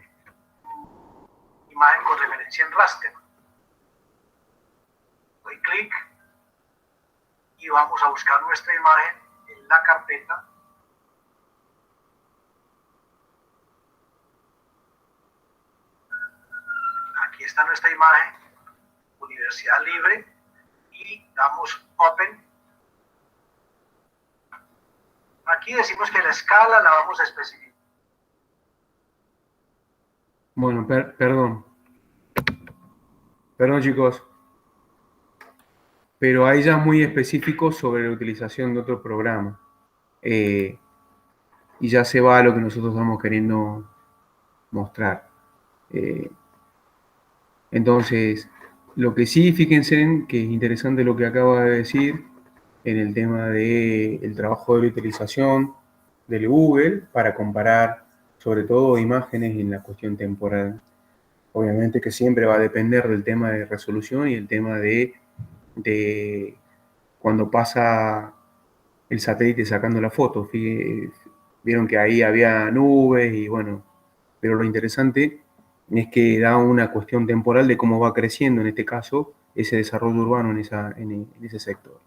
imagen con referencia en raster. Doy clic y vamos a buscar nuestra imagen en la carpeta. Aquí está nuestra imagen, Universidad Libre, y damos Open. Aquí decimos que la escala la vamos a especificar. Bueno, perdón chicos, pero ahí ya muy específico sobre la utilización de otro programa. Y ya se va a lo que nosotros estamos queriendo mostrar. Entonces, lo que sí, fíjense en que es interesante lo que acaba de decir en el tema del trabajo de la utilización del Google para comparar sobre todo imágenes en la cuestión temporal. Obviamente que siempre va a depender del tema de resolución y el tema de cuando pasa el satélite sacando la foto. Vieron que ahí había nubes y bueno, pero lo interesante es que da una cuestión temporal de cómo va creciendo, en este caso, ese desarrollo urbano en ese sector.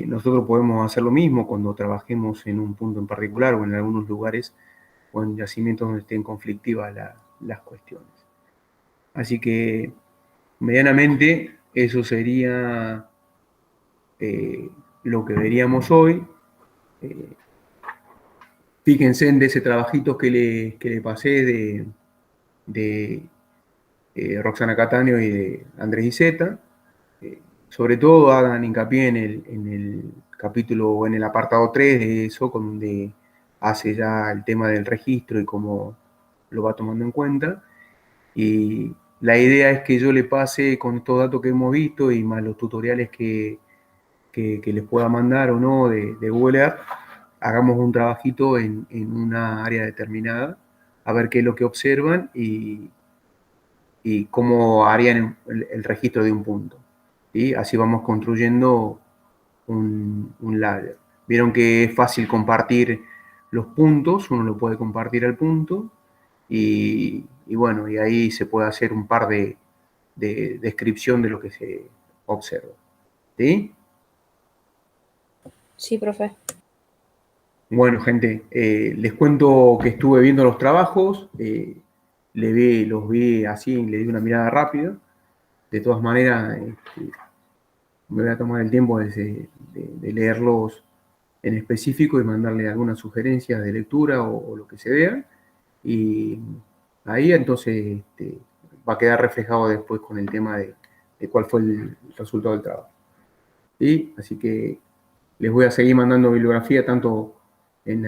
Nosotros podemos hacer lo mismo cuando trabajemos en un punto en particular o en algunos lugares o en yacimientos donde estén conflictivas las cuestiones. Así que, medianamente, eso sería lo que veríamos hoy. Fíjense en ese trabajito que le pasé de Roxana Cataño y de Andrés Iceta. Sobre todo hagan hincapié en el capítulo o en el apartado 3 de eso, donde hace ya el tema del registro y cómo lo va tomando en cuenta. Y la idea es que yo le pase con estos datos que hemos visto y más los tutoriales que les pueda mandar o no de Google Earth, hagamos un trabajito en una área determinada, a ver qué es lo que observan y cómo harían el registro de un punto. ¿Sí? Así vamos construyendo un ladder. Vieron que es fácil compartir los puntos, uno lo puede compartir al punto y bueno, y ahí se puede hacer un par de descripción de lo que se observa. ¿Sí? Sí, profe. Bueno, gente, les cuento que estuve viendo los trabajos, los vi así, le di una mirada rápida. De todas maneras, me voy a tomar el tiempo de leerlos en específico y mandarle algunas sugerencias de lectura o lo que se vea. Y ahí entonces va a quedar reflejado después con el tema de cuál fue el resultado del trabajo. ¿Sí? Así que les voy a seguir mandando bibliografía tanto en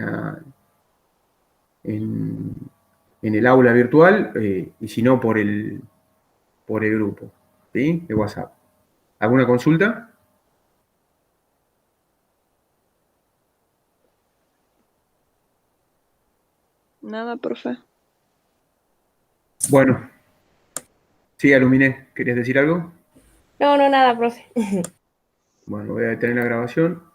el aula virtual y si no por el grupo, ¿sí? De WhatsApp. ¿Alguna consulta? Nada, profe. Bueno, sí, Aluminé, ¿querías decir algo? No, nada, profe. Bueno, voy a detener la grabación.